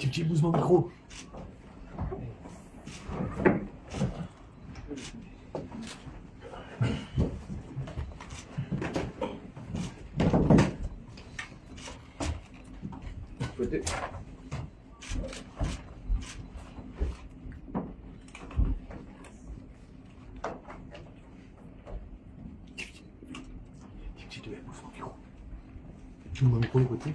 Petit bouge mon micro. Côté. Petit bouge mon micro. Tu me micro les côtés.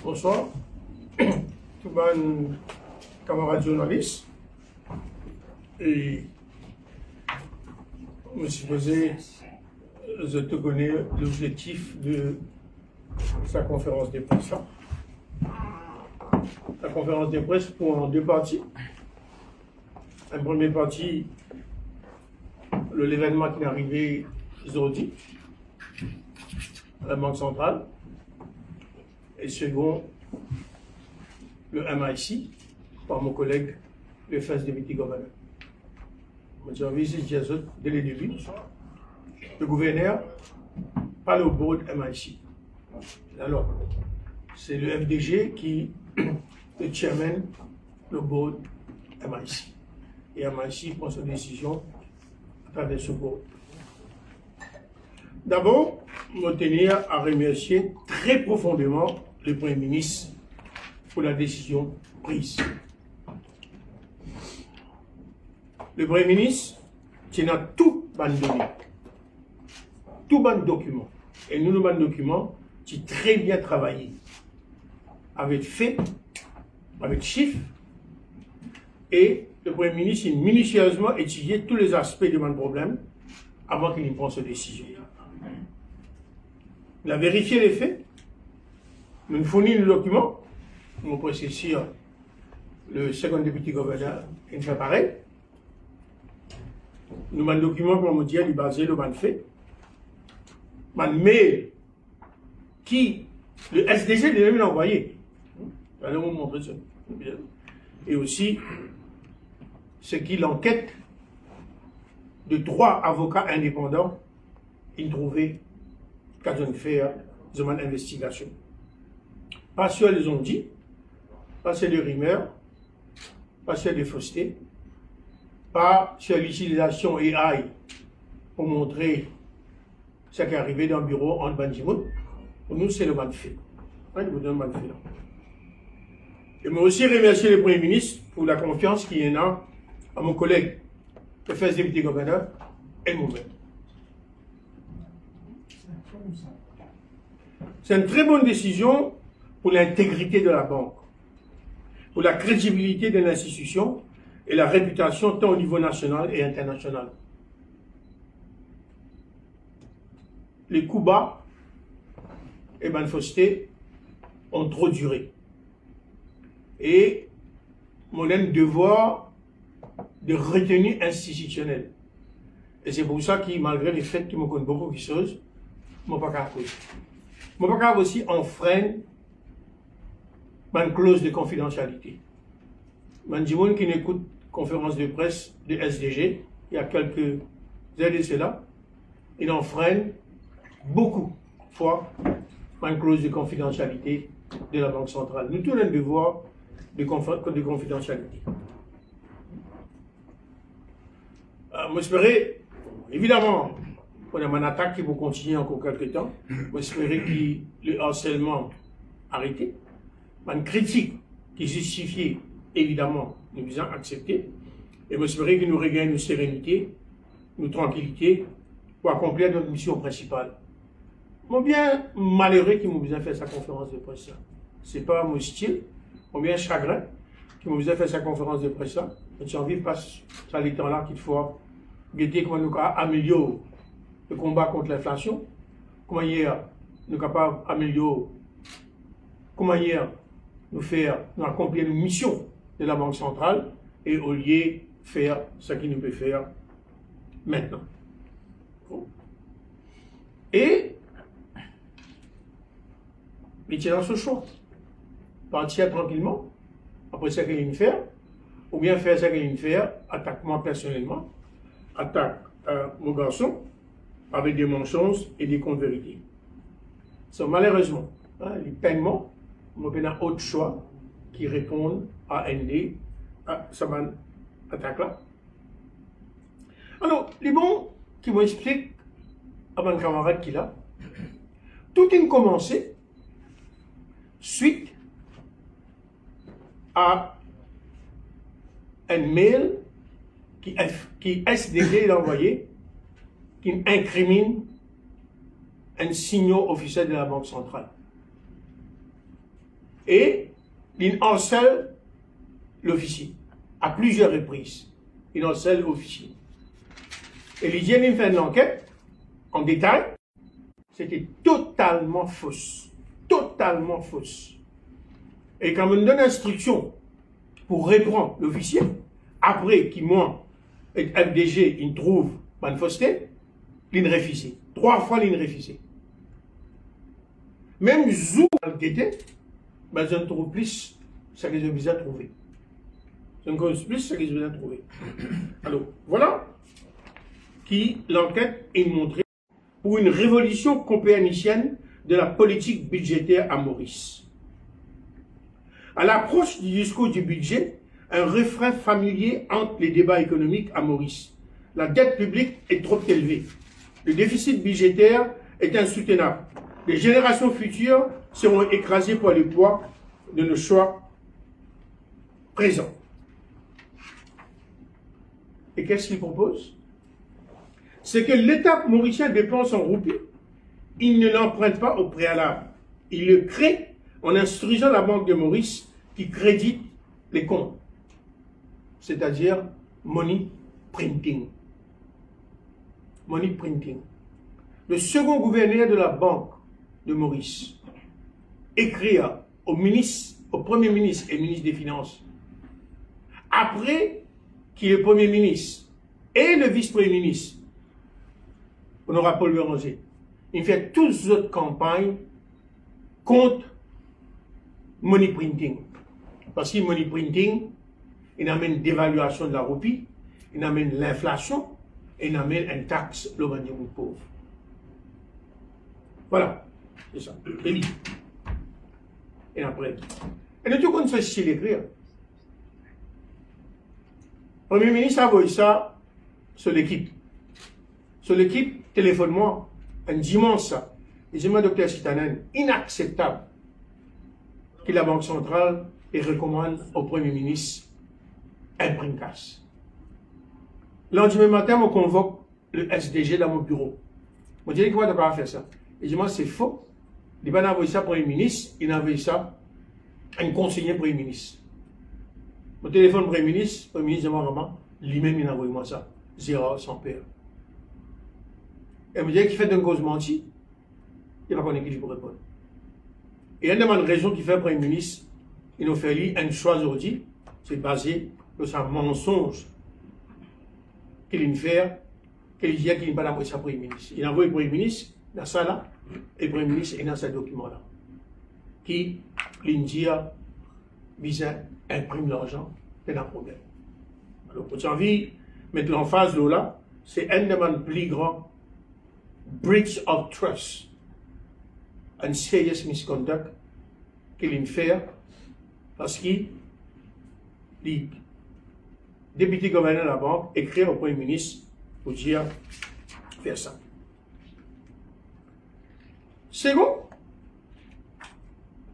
Bonsoir, tout bon camarades journalistes. Et je me suis posé, je te connais l'objectif de sa conférence de presse. La conférence de presse pour en deux parties. Un premier partie, l'événement qui est arrivé aujourd'hui à la Banque centrale. Et second, le MIC, par mon collègue, le First Deputy Governor. Mon service est dès le début. Le gouverneur parle au board MIC. Alors, c'est le FDG qui est le chairman, le board MIC. Et MIC prend sa décision à travers ce board. D'abord, je tenir à remercier très profondément le Premier ministre pour la décision prise. Le Premier ministre tient tout ban donné, tout ban document. Et nous, le ban document, qui très bien travaillé, avec faits, avec chiffres, et le Premier ministre a minutieusement étudié tous les aspects de mon problème avant qu'il ne prenne sa décision. Il a vérifié les faits. Nous fournissons le document. Nous précisons le second deputy gouverneur, il fait pareil. Nous avons un document, comme on dit, il est basé sur le fait. Un mail qui le SDG devait l'envoyer. Allez vous montrer ça. Et aussi, ce qui l'enquête de 3 avocats indépendants, ils trouvaient quand on fait une investigation. Pas sur les ont dit, pas sur les rumeurs, pas sur les faussetés, pas sur l'utilisation AI pour montrer ce qui est arrivé dans le bureau en Banjimoun. Pour nous, c'est le mal fait. Et moi aussi remercier le Premier ministre pour la confiance qu'il y en a à mon collègue, le First Deputy Governor, et moi-même. C'est une très bonne décision pour l'intégrité de la banque, pour la crédibilité de l'institution et la réputation tant au niveau national et international. Les coups bas et bonne fausseté ont trop duré. Et mon devoir de retenue institutionnelle. Et c'est pour ça que, malgré les faits qui me connaissent beaucoup de choses, je ne peux pas causer. Je ne peux pas aussi enfreindre une clause de confidentialité. Mandimoun qui n'écoute conférence de presse de SDG, il y a quelques années de cela, il enfreint beaucoup de fois une clause de confidentialité de la Banque centrale. Nous tous avons un devoir de confidentialité. J'espère, évidemment, on a une attaque qui va continuer encore quelques temps. J'espère que le harcèlement arrêté. Une critique qui justifie, évidemment, nous devons accepter. Et j'espère que nous regagnons une sérénité, une tranquillité pour accomplir notre mission principale. Mon bien malheureux qui m'a besoin de faire sa conférence de presse. Ce n'est pas mon style, mon bien chagrin. qui vous a fait sa conférence de presse là, j'ai envie de passer ça les temps là qu'il faut guetter comment nous améliorer le combat contre l'inflation, comment hier nous capables d'améliorer, comment hier nous faire, nous accomplir une mission de la Banque centrale et au lieu faire ce qu'il nous peut faire maintenant. Et il tient dans ce choix. Partir tranquillement, après ce qu'il vient faire, ou bien faire ce qu'il vient faire, attaque moi personnellement, attaque mon garçon, avec des mensonges et des contre-vérités. So, malheureusement, les paiements, on a autre choix qui répondent à ND, à cette attaque-là. Alors, les bons qui m'expliquent à mon camarade qui l'a, tout a commencé suite à un mail qui SDG l'a envoyé, qui incrimine un signal officiel de la Banque centrale. Et il harcèle l'officier à plusieurs reprises. Il harcèle l'officier. Et l'hygiène fait l'enquête en détail. C'était totalement fausse. Totalement fausse. Et quand on me donne l'instruction pour reprendre l'officier, après qu'il moi, et FDG, il trouve une fausseté, il refusé. 3 fois, il refusé. Même Zou, ben, je ne trouve plus ce que j'ai besoin de trouver. Je ne connais plus ce que j'ai besoin de trouver. Alors, voilà qui l'enquête est montrée pour une révolution copernicienne de la politique budgétaire à Maurice. À l'approche du discours du budget, un refrain familier hante les débats économiques à Maurice. La dette publique est trop élevée. Le déficit budgétaire est insoutenable. Les générations futures seront écrasées par le poids de nos choix présents. Et qu'est-ce qu'il propose? C'est que l'État mauricien dépense en roupies. Il ne l'emprunte pas au préalable. Il le crée en instruisant la Banque de Maurice qui crédite les comptes. C'est-à-dire money printing. Money printing. Le second gouverneur de la Banque de Maurice écria au Premier ministre et ministre des Finances, après qu'il est le Premier ministre et le Vice-Premier ministre, honorable Paul Béranger, il fait toutes les autres campagnes contre money printing. Parce que money printing, il amène dévaluation de la roupie, il amène l'inflation, et il amène une taxe le pauvre. Voilà, c'est ça. Et après, et nous tout connaissons ce qu'il écrit. Le Premier ministre a envoyé ça sur l'équipe. Sur l'équipe, téléphone-moi, un dimanche ça. Et je dis, docteur Sitanen, inacceptable que la Banque centrale recommande au Premier ministre un prime cash. Le lendemain matin, on convoque le SDG dans mon bureau. On dit, comment tu vas faire ça? Et je dis, c'est faux. Il n'a pas envoyé ça au Premier ministre, il a envoyé ça à un conseiller Premier ministre. Mon téléphone Premier ministre, vraiment, lui-même, il a envoyé moi ça. 0 sans père. Et me dit qu'il fait d'une cause mentie, il n'a pas qui pour répondre. Et une des raisons qui fait le Premier ministre, il nous fait lui un choix aujourd'hui, c'est basé sur un mensonge qu'il vient faire, qu'il dit qu'il n'a pas envoyé ça au Premier ministre. Il a envoyé le Premier ministre dans ça là, et le Premier ministre est dans ce document là, qui l'India vise imprime l'argent, c'est un problème. Alors, pour envie de mettre l'emphase là, c'est un des plus grands breach of trust and serious misconduct qu'il vient faire parce qu'il les députés gouverneurs de la banque écrivent au Premier ministre pour dire faire ça. Second,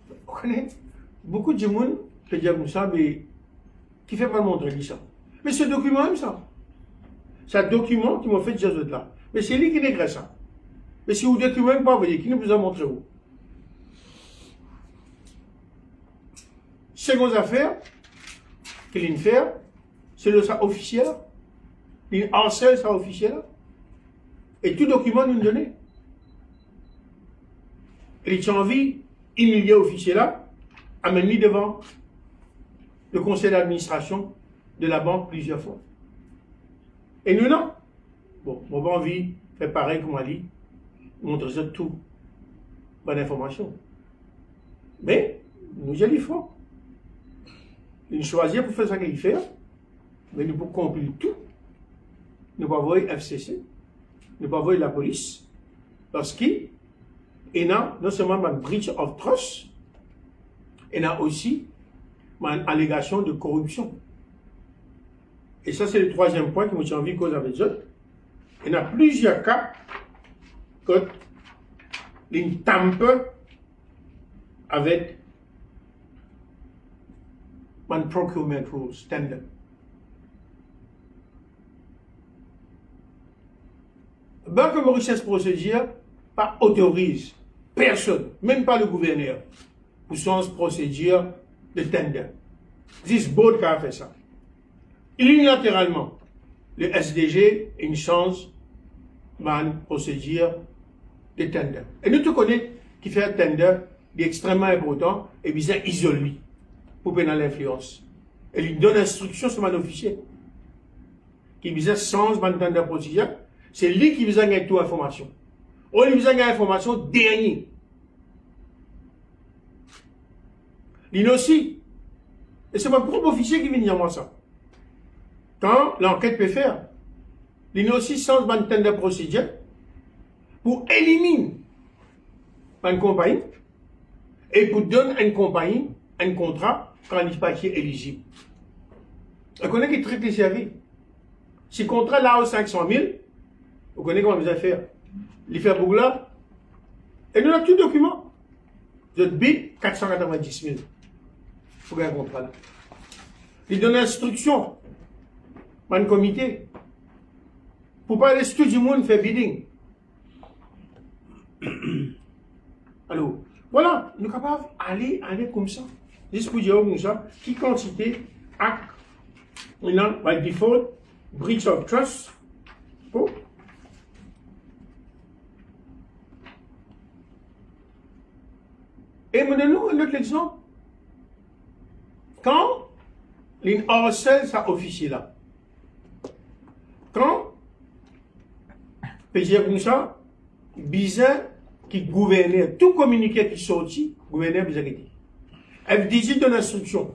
on connaît beaucoup de monde qui disent ça, mais qui ne fait pas montrer ça. Mais ce document même ça. C'est un document qui m'a fait dire là. Mais c'est lui qui décrète ça. Mais si vous document pas, vous voyez, qui nous a montré où? Seconde affaire, qu'il fait, c'est le ça officiel, il harcèle ça officiel, et tout document nous donne. Et il a envie, humilier officiel là, amener devant le conseil d'administration de la banque plusieurs fois. Et nous non. Bon, on va envie faire pareil comme on dit, montrer ça tout, bonne information. Mais nous y fort. Nous choisir pour faire ce qu'il fait, mais nous pouvons conclure tout. Nous pouvons voir FCC, nous pouvons voir la police, parce qu'il y a non seulement un breach of trust, il y a aussi une allégation de corruption. Et ça, c'est le troisième point qui m'a envie de cause avec eux. Il y a plusieurs cas que une tampe avec un procurement rules tender. Banque Mauritius Procédure pas autorise personne, même pas le gouverneur, pour son procédure de tender. This board qui a fait ça. Unilatéralement, le SDG a une chance de procédure de tender. Et nous tous connaissons qui fait un tender extrêmement important et bien isolé pour prendre l'influence. Et lui donne instruction sur mon officier qui vise sans mon tender procédure. C'est lui qui vise à toute information. On lui vise à information dernière. Il aussi. Et c'est mon propre officier qui vient dire moi ça. Quand l'enquête peut faire, il aussi sans mon tender procédure pour éliminer une compagnie et pour donner à une compagnie un contrat quand il n'est pas éligible. On connaît qui traite les services. Si le contrat là au 500 000, vous connaissez comment vous allez faire. Il fait pour là, et nous avons tout document. Vous êtes bid 490 000 pour un contrat là. Il donne instruction à un comité pour pas laisser tout le monde faire bidding. Alors, voilà, nous sommes capables d'aller comme ça. Juste pour dire comme ça, qui quantité acte, by default, breach of trust, pour. Et nous donnons un autre exemple. Quand les harcèle ça officier là, quand PG comme ça, bizarre qui gouvernait, tout communiqué qui sortit, gouverneur bizarre dit. FDJ donne l'instruction.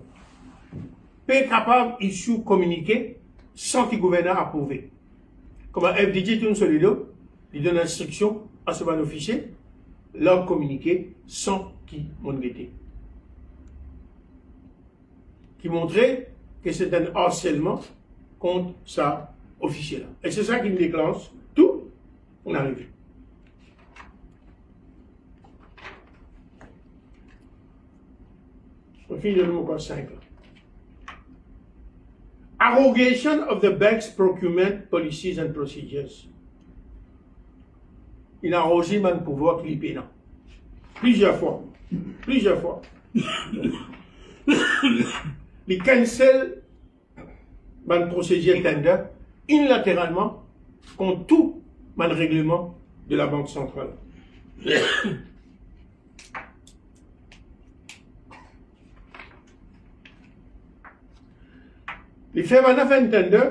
Peut être capable d'issuer communiquer sans que le gouverneur approuve. Comme FDJ tourne sur les deux, il donne l'instruction à ce bon officier, leur communiquer sans qu'il m'en guette. Qui montrait que c'est un harcèlement contre ça officier-là. Et c'est ça qui me déclenche tout, on arrive. On finit le numéro 5. Arrogation of the bank's procurement policies and procedures. Il a arrogé mon pouvoir clipénant. Plusieurs fois. Plusieurs fois. Il cancel mon procédure tender unilatéralement contre tout mon règlement de la Banque centrale. Les faits maintenant fait tender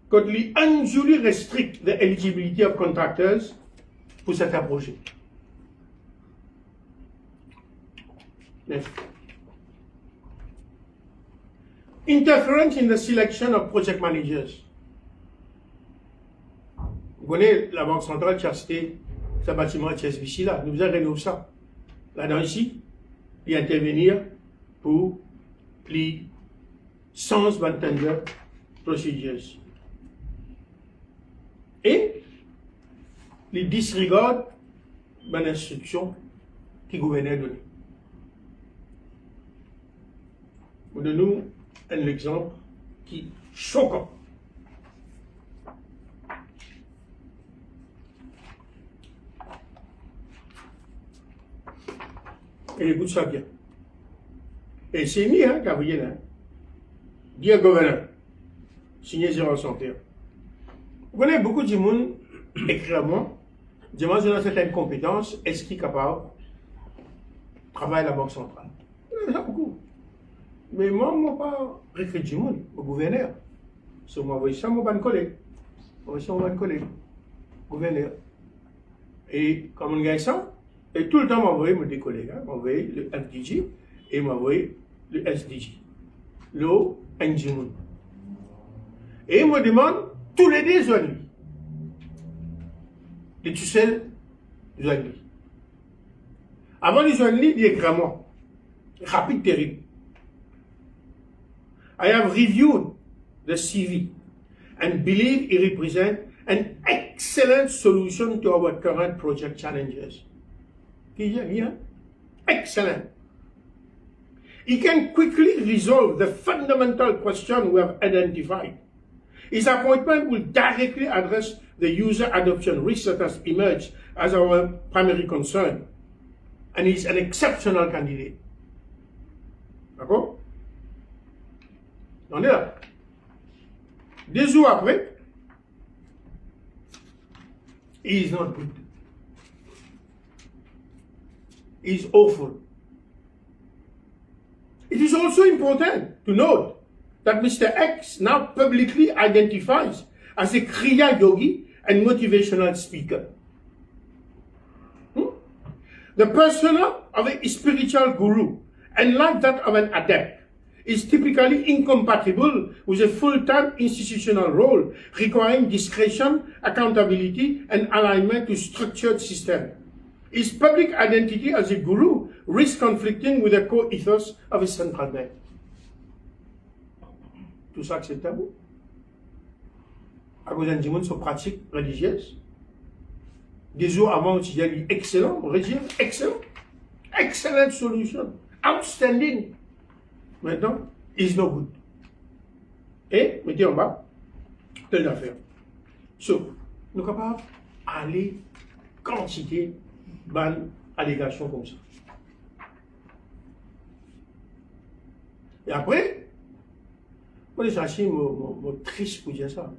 quand les unduly restrict the eligibility of contractors pour cet projet. Interference in the selection of project managers. Vous connaissez la Banque centrale qui a acheté ce bâtiment à HSBC là. Nous avons rénové ça. Là-dedans ici, il intervenir pour les sans tender procedures. Et les disregard l'instruction qui le gouverneur donne. Nous donnons un exemple qui est choquant. Et écoute ça bien. Et c'est mis, hein, Gabriel, hein. Dear Governor, signé 061. Vous connaissez beaucoup de monde écrit à moi, demande dans certaines compétences, est-ce qu'il est capable de travailler à la Banque centrale? Il y en a beaucoup. Mais moi, je ne pas écrit du monde, au gouverneur. So, moi, je vais mon collègue. Moi, je vais mon collègue, gouverneur. Et comme on gagne ça, et tout le temps, m'envoyer mes deux collègues, m'envoyer le FDG et m'envoyer le SDG. Le NGMON. Et il me demande tous les deux zones. Les tusselles, zones. Avant les zones, il y a grammaire. Rapide, terrible. I have reviewed the CV and believe it represents an excellent solution to our current project challenges. Excellent. He can quickly resolve the fundamental question we have identified. His appointment will directly address the user adoption risk that has emerged as our primary concern. And he's an exceptional candidate. D'accord? On est là. 2 jours après, he is not good. He is awful. It is also important to note that Mr. X now publicly identifies as a Kriya Yogi and motivational speaker. The persona of a spiritual guru, and like that of an adept, is typically incompatible with a full-time institutional role requiring discretion, accountability, and alignment to structured system. His public identity as a guru risks conflicting with the core ethos of a central bank. Tout ça acceptable? À cause d'un dimanche sur pratique religieuse. Des jours avant, il y a eu excellent régime, excellent. Excellent solution. Outstanding. Maintenant, is no good. Et, mettez en bas, telle affaire. So, nous sommes capables d'aller quantité d'allégations comme ça. Et après, moi, j'ai acheté mon triste pour dire ça.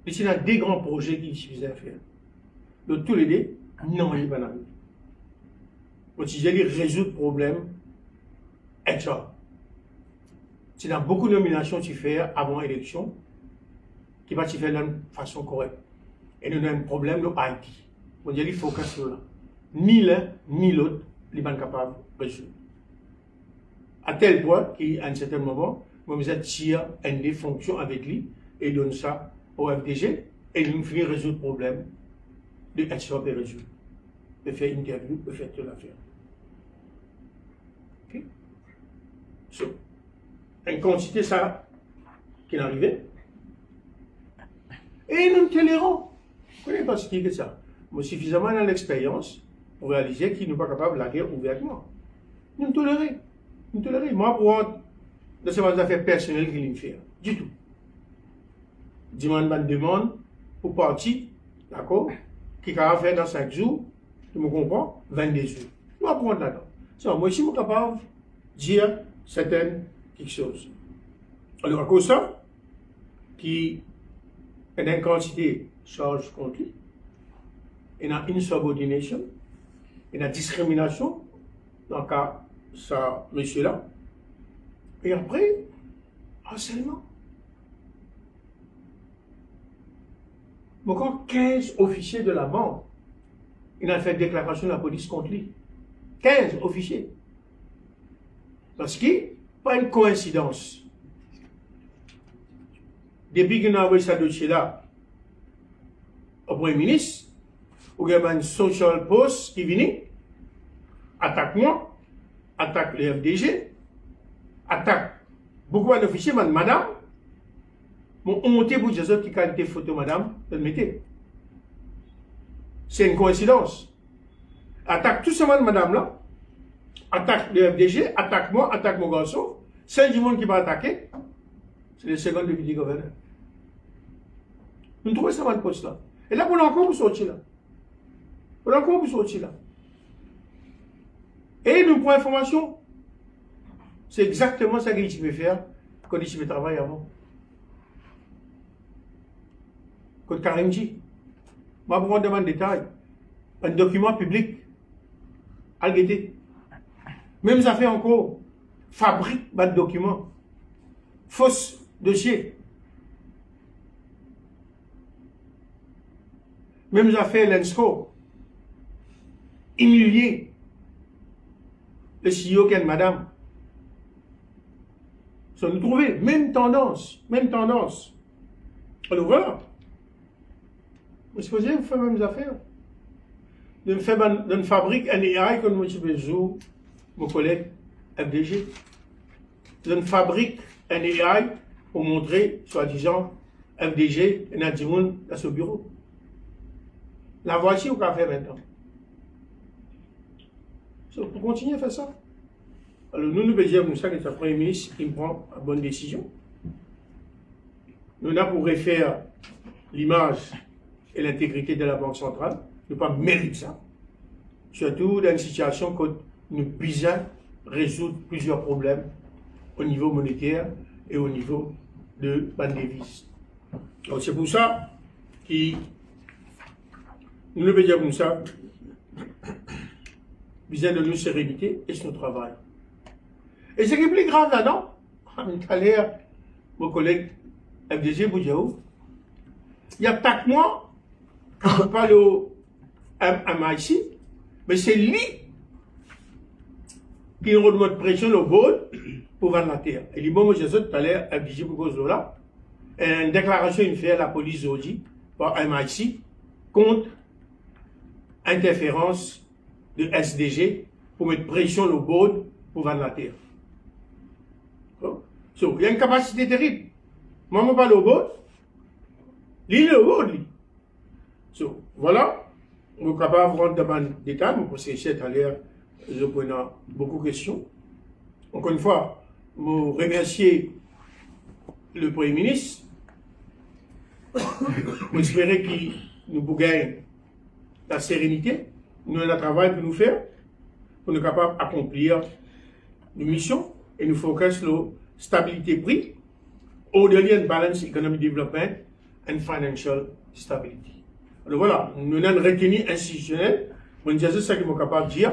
Et c'est là des grands projets qui suffisaient à faire. De tous les deux, non, il n'y a pas d'avis. Moi, si j'ai résoudre le problème, et ça. C'est dans beaucoup de nominations que tu fais avant l'élection, qui va te faire de façon correcte. Et nous avons un problème de Haïti. On dit qu'il faut que ce soit ni l'un ni l'autre, les sont capables de résoudre. À tel point qu'à un certain moment, moi, je tire une des fonctions avec lui et donne ça au FDG et il me fait résoudre le problème de HSOP et résoudre. De faire une interview, de faire toute l'affaire. Ok? So, une quantité, ça, qui est arrivé. Et nous tolérons. Vous connaissez pas ce qui est ça. Moi, suffisamment dans l'expérience pour réaliser qu'il n'est pas capable de la guerre ouvertement. Nous tolérons. Nous tolérons. Moi, pour dans ces affaires personnelles qu'il me fait. Du tout. Demande pour partir, d'accord, qui va faire dans 5 jours, tu me comprends, 22 jours. Nous allons prendre là-dedans. So, moi, je suis capable de dire certaines quelque chose. Alors, à cause de ça, qui est une quantité charge contre lui, il y a une subordination, il y a une discrimination, dans le cas de ça, monsieur-là, et après, harcèlement. Donc, quand 15 officiers de la banque, il a fait déclaration de la police contre lui. 15 officiers. Parce que, pas une coïncidence. Depuis qu'il a envoyé ça dossier là au Premier ministre, il y a une social post qui vient, attaque moi, attaque le FDG, attaque beaucoup d'officiers, madame, on monte pour des autres qui qualité photo, madame, de le mettre. C'est une coïncidence. Attaque tout ce monde, madame là, attaque le FDG, attaque moi, attaque mon garçon. 5 du monde qui va attaquer, c'est le second député gouverneur. Nous trouvons ça dans le poste là. Et là, on a encore pour sortir là. On a encore pour sortir là. Et nous prenons information. C'est exactement ça qu'il peut faire quand il peut travailler avant. Quand Karim dit, moi, pour demander un détail, un document public, à guetter. Même ça fait encore, fabrique de documents, fausse dossier. Même ça fait l'ENSCO, humilier le CEO qu'est madame. Ça nous trouvait, même tendance, même tendance. Alors voilà. Vous supposez, vous faites les mêmes affaires. D'une fabrique un AI comme M. Bezou, mon collègue FDG. D'une fabrique un AI pour montrer, soi-disant, FDG et Nadimoun dans ce bureau. La voici au café maintenant. Pour continuer à faire ça. Alors nous besoin ça que le Premier ministre il prend une bonne décision. Nous n'avons pour refaire l'image et l'intégrité de la Banque centrale. Nous pas mérite ça. Surtout dans une situation où nous besoin résoudre plusieurs problèmes au niveau monétaire et au niveau de la devise. Donc c'est pour ça que nous ne pouvons dire comme ça, besoin de nous sérénité et son travail. Et ce qui est plus grave là-dedans, tout à l'heure, mon collègue FDG Boudjaou, il y a 4 mois, quand on parle au MIC, mais c'est lui qui nous remonte pression au board pour vendre la terre. Et il dit, bon, moi, je sais tout à l'heure, FDG pour cause de là, une déclaration une fait à la police aujourd'hui, par MIC, contre interférence de SDG pour mettre pression au board pour vendre la terre. So, il y a une capacité terrible. Moi, je parle au board. Lui, le board, lui. So, voilà. On est capable de rentrer dans le détail, mais parce que c'est à l'air, je pose beaucoup de questions. Encore une fois, je remercie le Premier ministre. J'espère qu'il nous gagne la sérénité. Nous avons un travail pour nous faire, pour nous capables d'accomplir nos missions et nous focus sur la stabilité prix, au-delà de balance economic development and financial stability. Alors voilà, nous avons une retenue institutionnelle. C'est ça que je suis capable de dire.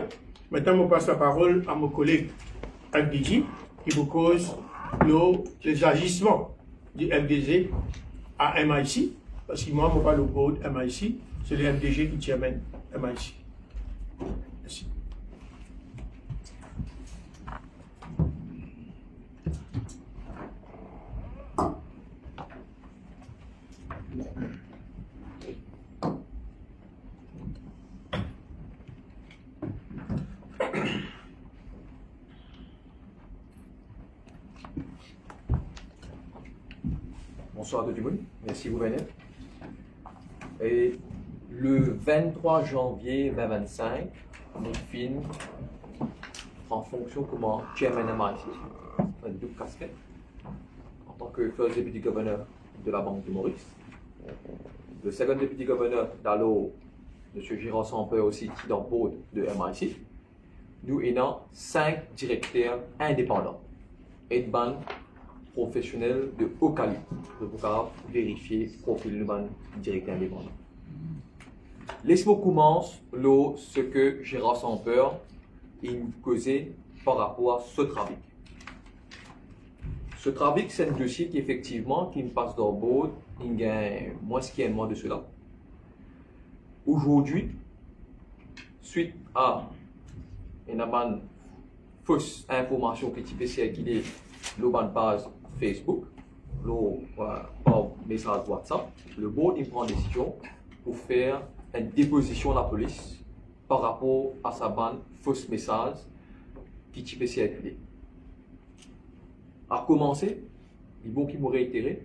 Maintenant, je passe la parole à mon collègue FDG qui vous cause les agissements du FDG à MIC. Parce que moi, je parle au board MIC, c'est le FDG qui tient MIC. Merci. Bonsoir tout le monde, merci vous venir. Et le 23 janvier 2025, nous fin en fonction comme chairman MIC, un double casquette, en tant que first deputy governor de la Banque de Maurice. Le second deputy governor d'Allo, M. Gérard Samper aussi dans le board de MIC. Nous avons 5 directeurs indépendants et de banques professionnels de haut calibre pour pouvoir vérifier le profil de directeur indépendant. Laisse-moi commencer ce que Gérard Samper a causé par rapport à ce travail. Ce travail, c'est un dossier qui effectivement qui me passe dans le board, il y a moins qu'un mois de cela. Aujourd'hui, suite à une fausse information qui peut circuler le base Facebook, par message WhatsApp, le board il prend une décision pour faire une déposition à la police par rapport à sa bande fausse message qui peut circuler. À commencer, il faut qu'il me réitère,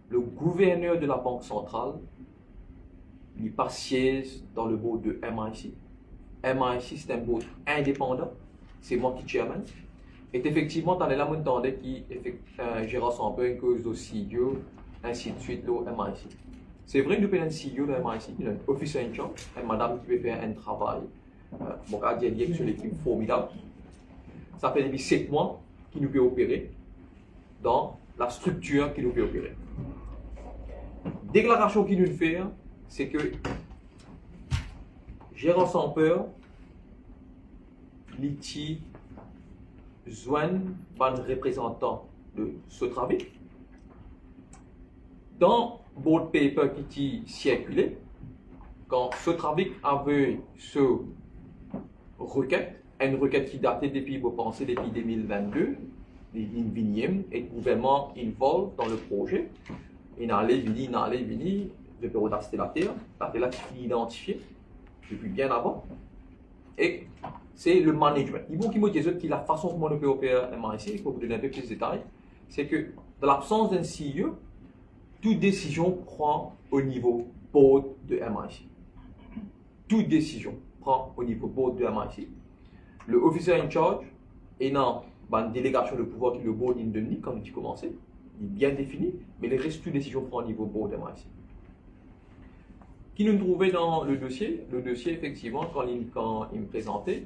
le gouverneur de la Banque centrale n'est pas siège dans le board de MIC. MIC c'est un board indépendant, c'est moi qui chairman. Et effectivement, dans les lames qui Gérard Samper, une cause de CEO, ainsi de suite, le MIC. C'est vrai que nous avons un CEO de MIC, il y a un officer in charge, une madame qui peut faire un travail, sur l'équipe formidable. Ça fait depuis 7 mois qui nous peut opérer dans la structure qui nous peut opérer. Déclaration qui nous fait, c'est que gérant sans peur, l'ITI joignent un représentant de ce travail. Dans board paper qui circulait, quand ce travail avait ce requête, une requête qui datait depuis, vous pensez, depuis 2022, une vignème, et le gouvernement involve dans le projet. Il allait venir, le bureau d'Astellater, la qui identifié depuis bien avant. Et c'est le management. Il faut qu'il me dise que la façon comment on peut opérer MIC, il faut vous donner un peu plus de détails, c'est que dans l'absence d'un CEO, toute décision prend au niveau board de MIC. Toute décision prend au niveau board de MIC. Le officer in charge est dans une délégation de pouvoir qui le board indemnite, comme tu commençais, il est bien défini, mais le reste, toute décision prend au niveau board de MIC. Qui nous trouvait dans le dossier, effectivement, quand il me présentait,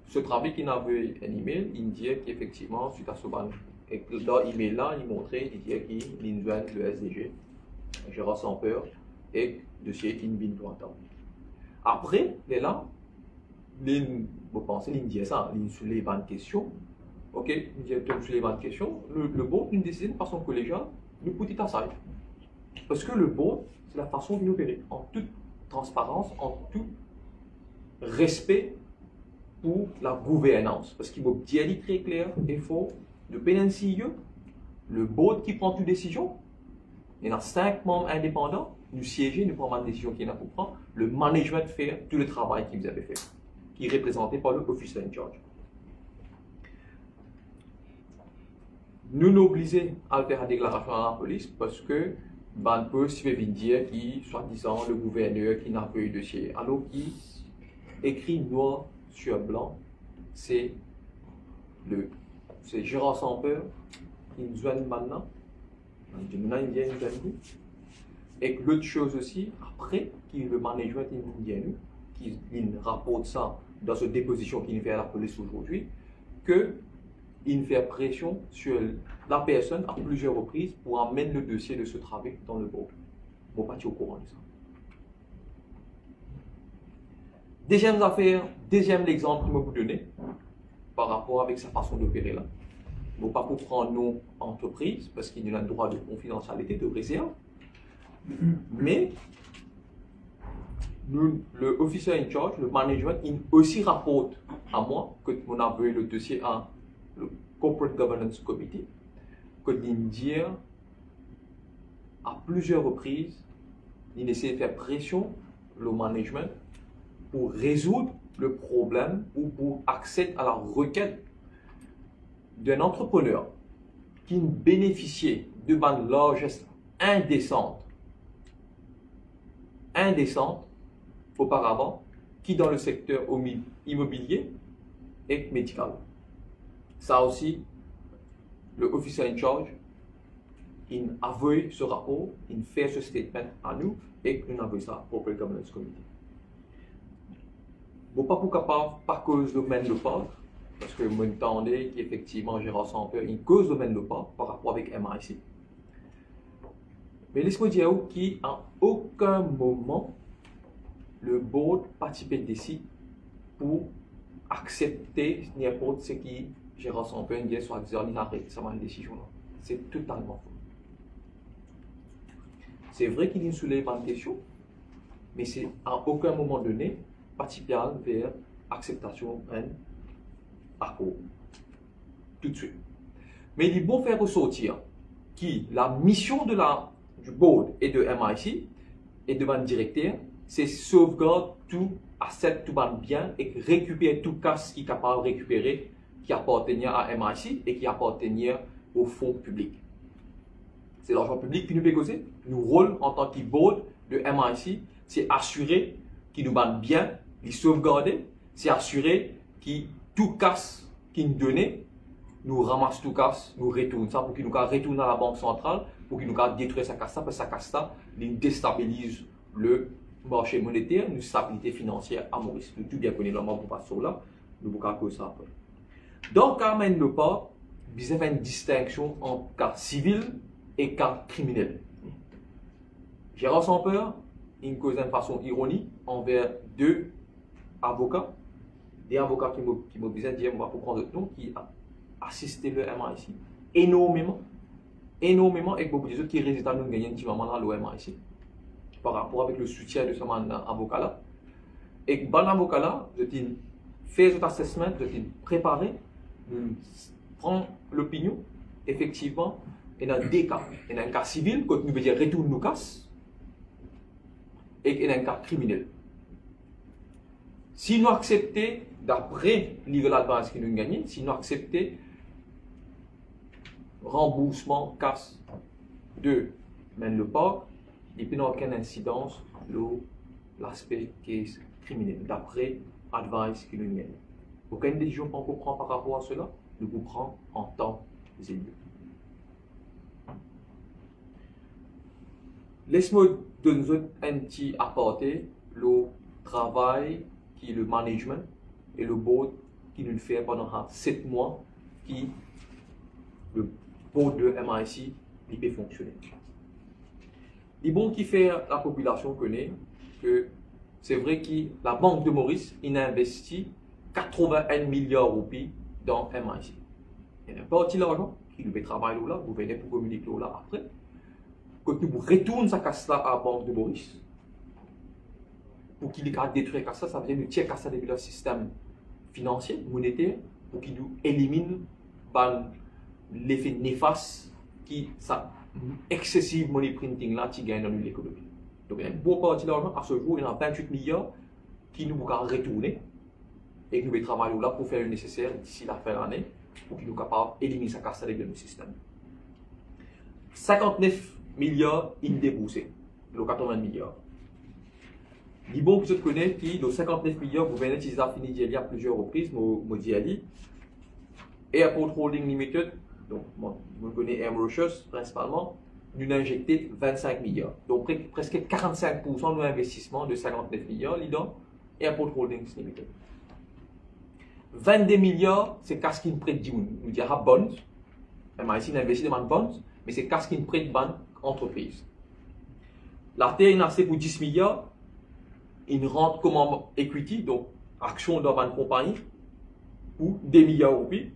ce travail qu'il avait un email, il disait qu'effectivement, suite à ce ban, et dans l'email-là, il montrait, il disait qu'il joint le SDG, gérant sans peur, et le dossier in bin temps. Après, là, vous pensez, il disait ça, il soulève une question. Ok, il disait qu'il soulève une question. Le board, une décision de façon collégiale, nous put it aside. Parce que le board, c'est la façon de nous opérer, en toute transparence, en tout respect pour la gouvernance. Parce qu'il m'a dit très clair et faux, de PNCE, le board qui prend toute décision, il y a 5 membres indépendants, nous siéger, nous prenons une décision qui est là pour prendre, le management fait tout le travail qu'ils avaient fait, qui est représenté par le officer in charge. Nous nous obligeons à faire une déclaration à la police parce que on peut se dire qui, soi-disant, le gouverneur qui n'a pas eu de dossier, alors qui écrit noir sur blanc, c'est gérant sans peur, il nous joigne maintenant, et l'autre chose aussi, après, qui le management indien, qui rapporte ça dans cette déposition qu'il fait à la police aujourd'hui, que il fait pression sur la personne à plusieurs reprises pour amener le dossier de ce travail dans le board. Bon, pas au courant de ça. Deuxième affaire, deuxième exemple que je vais vous donner par rapport avec sa façon d'opérer là. Bon, pas pour prendre nos entreprises parce qu'il y a un droit de confidentialité de réserve, mais le officer in charge, le management, il aussi rapporte à moi que mon aveu le dossier à le Corporate Governance Committee, que l'Indien, à plusieurs reprises, il essaie de faire pression le management pour résoudre le problème ou pour accéder à la requête d'un entrepreneur qui bénéficiait de une largesse indécente auparavant, qui dans le secteur immobilier et médical. Ça aussi, le officer in charge, il avoue ce rapport, il fait ce statement à nous et il avoue ça au Corporate Governance Committee. Bon, pas pour capable, pas cause de domaine de part, parce que vous entendez qu'effectivement, gérant sans peur, une cause de domaine de part par rapport avec MIC. Mais laisse-moi dire qu'à aucun moment, le board participe d'ici pour accepter n'importe ce qui gérant son peu une soit disant il arrête ça une décision là. C'est totalement faux. C'est vrai qu'il y a une soulève une question, mais c'est à aucun moment donné participer vers acceptation d'un accord. Tout de suite. Mais il est bon faire ressortir qui la mission du board et de MIC et de votre directeur, c'est sauvegarder tout asset, tout bien et récupérer tout cash qui est capable de récupérer qui appartenait à MIC et qui appartenait au fonds public. C'est l'argent public qui nous bégoser. Nous rôle en tant que board de MIC, c'est assurer qu'il nous bat bien, les sauvegarder, c'est assurer que tout casse qu'il nous donnait, nous ramasse tout casse, nous retourne ça pour qu'il nous retourne à la banque centrale, pour qu'il nous détruise sa casse, parce que sa casse, il déstabilise le marché monétaire, une stabilité financière à Maurice. Nous tout bien connaît le moment pour passer là, nous vous cause ça après. Donc, quand même, le pas, besoin faire une distinction entre cas civil et cas criminel. Gérard Samper, il cause d'une façon ironique envers deux avocats, des avocats qui m'ont dit, on va prendre le nom, qui a assisté le MIC énormément, et beaucoup de gens qui résident à nous gagner un petit moment dans le MIC par rapport avec le soutien de ce avocat-là. Et bon avocat-là, je dis, fait cet assessment, je dis, préparer, prendre l'opinion, effectivement, et dans deux cas. Il y a un cas civil, quand nous veut dire retourne nos casse, et il y a un cas criminel. Si nous acceptons, d'après legal advice qui nous gagne, si nous acceptons remboursement casse de le port, et puis n'a aucune incidence l'aspect case criminel, d'après advice qui nous gagne. Aucune décision qu'on peut prendre par rapport à cela, nous vous prend en temps et lieu. Laisse-moi donner un petit apporter le travail qui est le management et le board qui nous fait pendant 7 mois qui le board de MIC il peut fonctionner. Les bons qui fait la population connaît que c'est vrai que la Banque de Maurice il a investi 81 milliards de roupies dans MIC. Il y a une partie de l'argent qui nous fait travailler là, vous venez pour communiquer là après. Quand nous retournons sa casse là à la Banque de Maurice, pour qu'il ait détruit ça, ça veut dire que nous tirons ça depuis le système financier, monétaire, pour qu'il nous élimine l'effet néfaste qui ça excessive money printing là qui gagne dans l'économie. Donc il y a une bonne partie de l'argent, à ce jour, il y en a 28 milliards qui nous vont retourner et que nous allons travailler là pour faire le nécessaire d'ici la fin de l'année pour qu'il nous soit capable d'éliminer sa casse avec le système. 59 milliards indéboursés, le 80 milliards. Les bons que je connais, qui, de 59 milliards, vous venez d'utiliser la fini à plusieurs reprises, moi dit Airport Holding Limited, donc vous connaissez Air Mauritius principalement, nous avons injecté 25 milliards. Donc presque 45% de l'investissement de 59 milliards dans Airport Holdings Limited. 22 milliards, c'est qu'est-ce qui nous prête, nous dira bonds. MIC a investi dans bonds, mais c'est qu'est-ce qui nous prête bonnes entreprises. La terre est assez pour 10 milliards. Il rentre comme equity, donc action dans une compagnie, pour 2 milliards de roupies.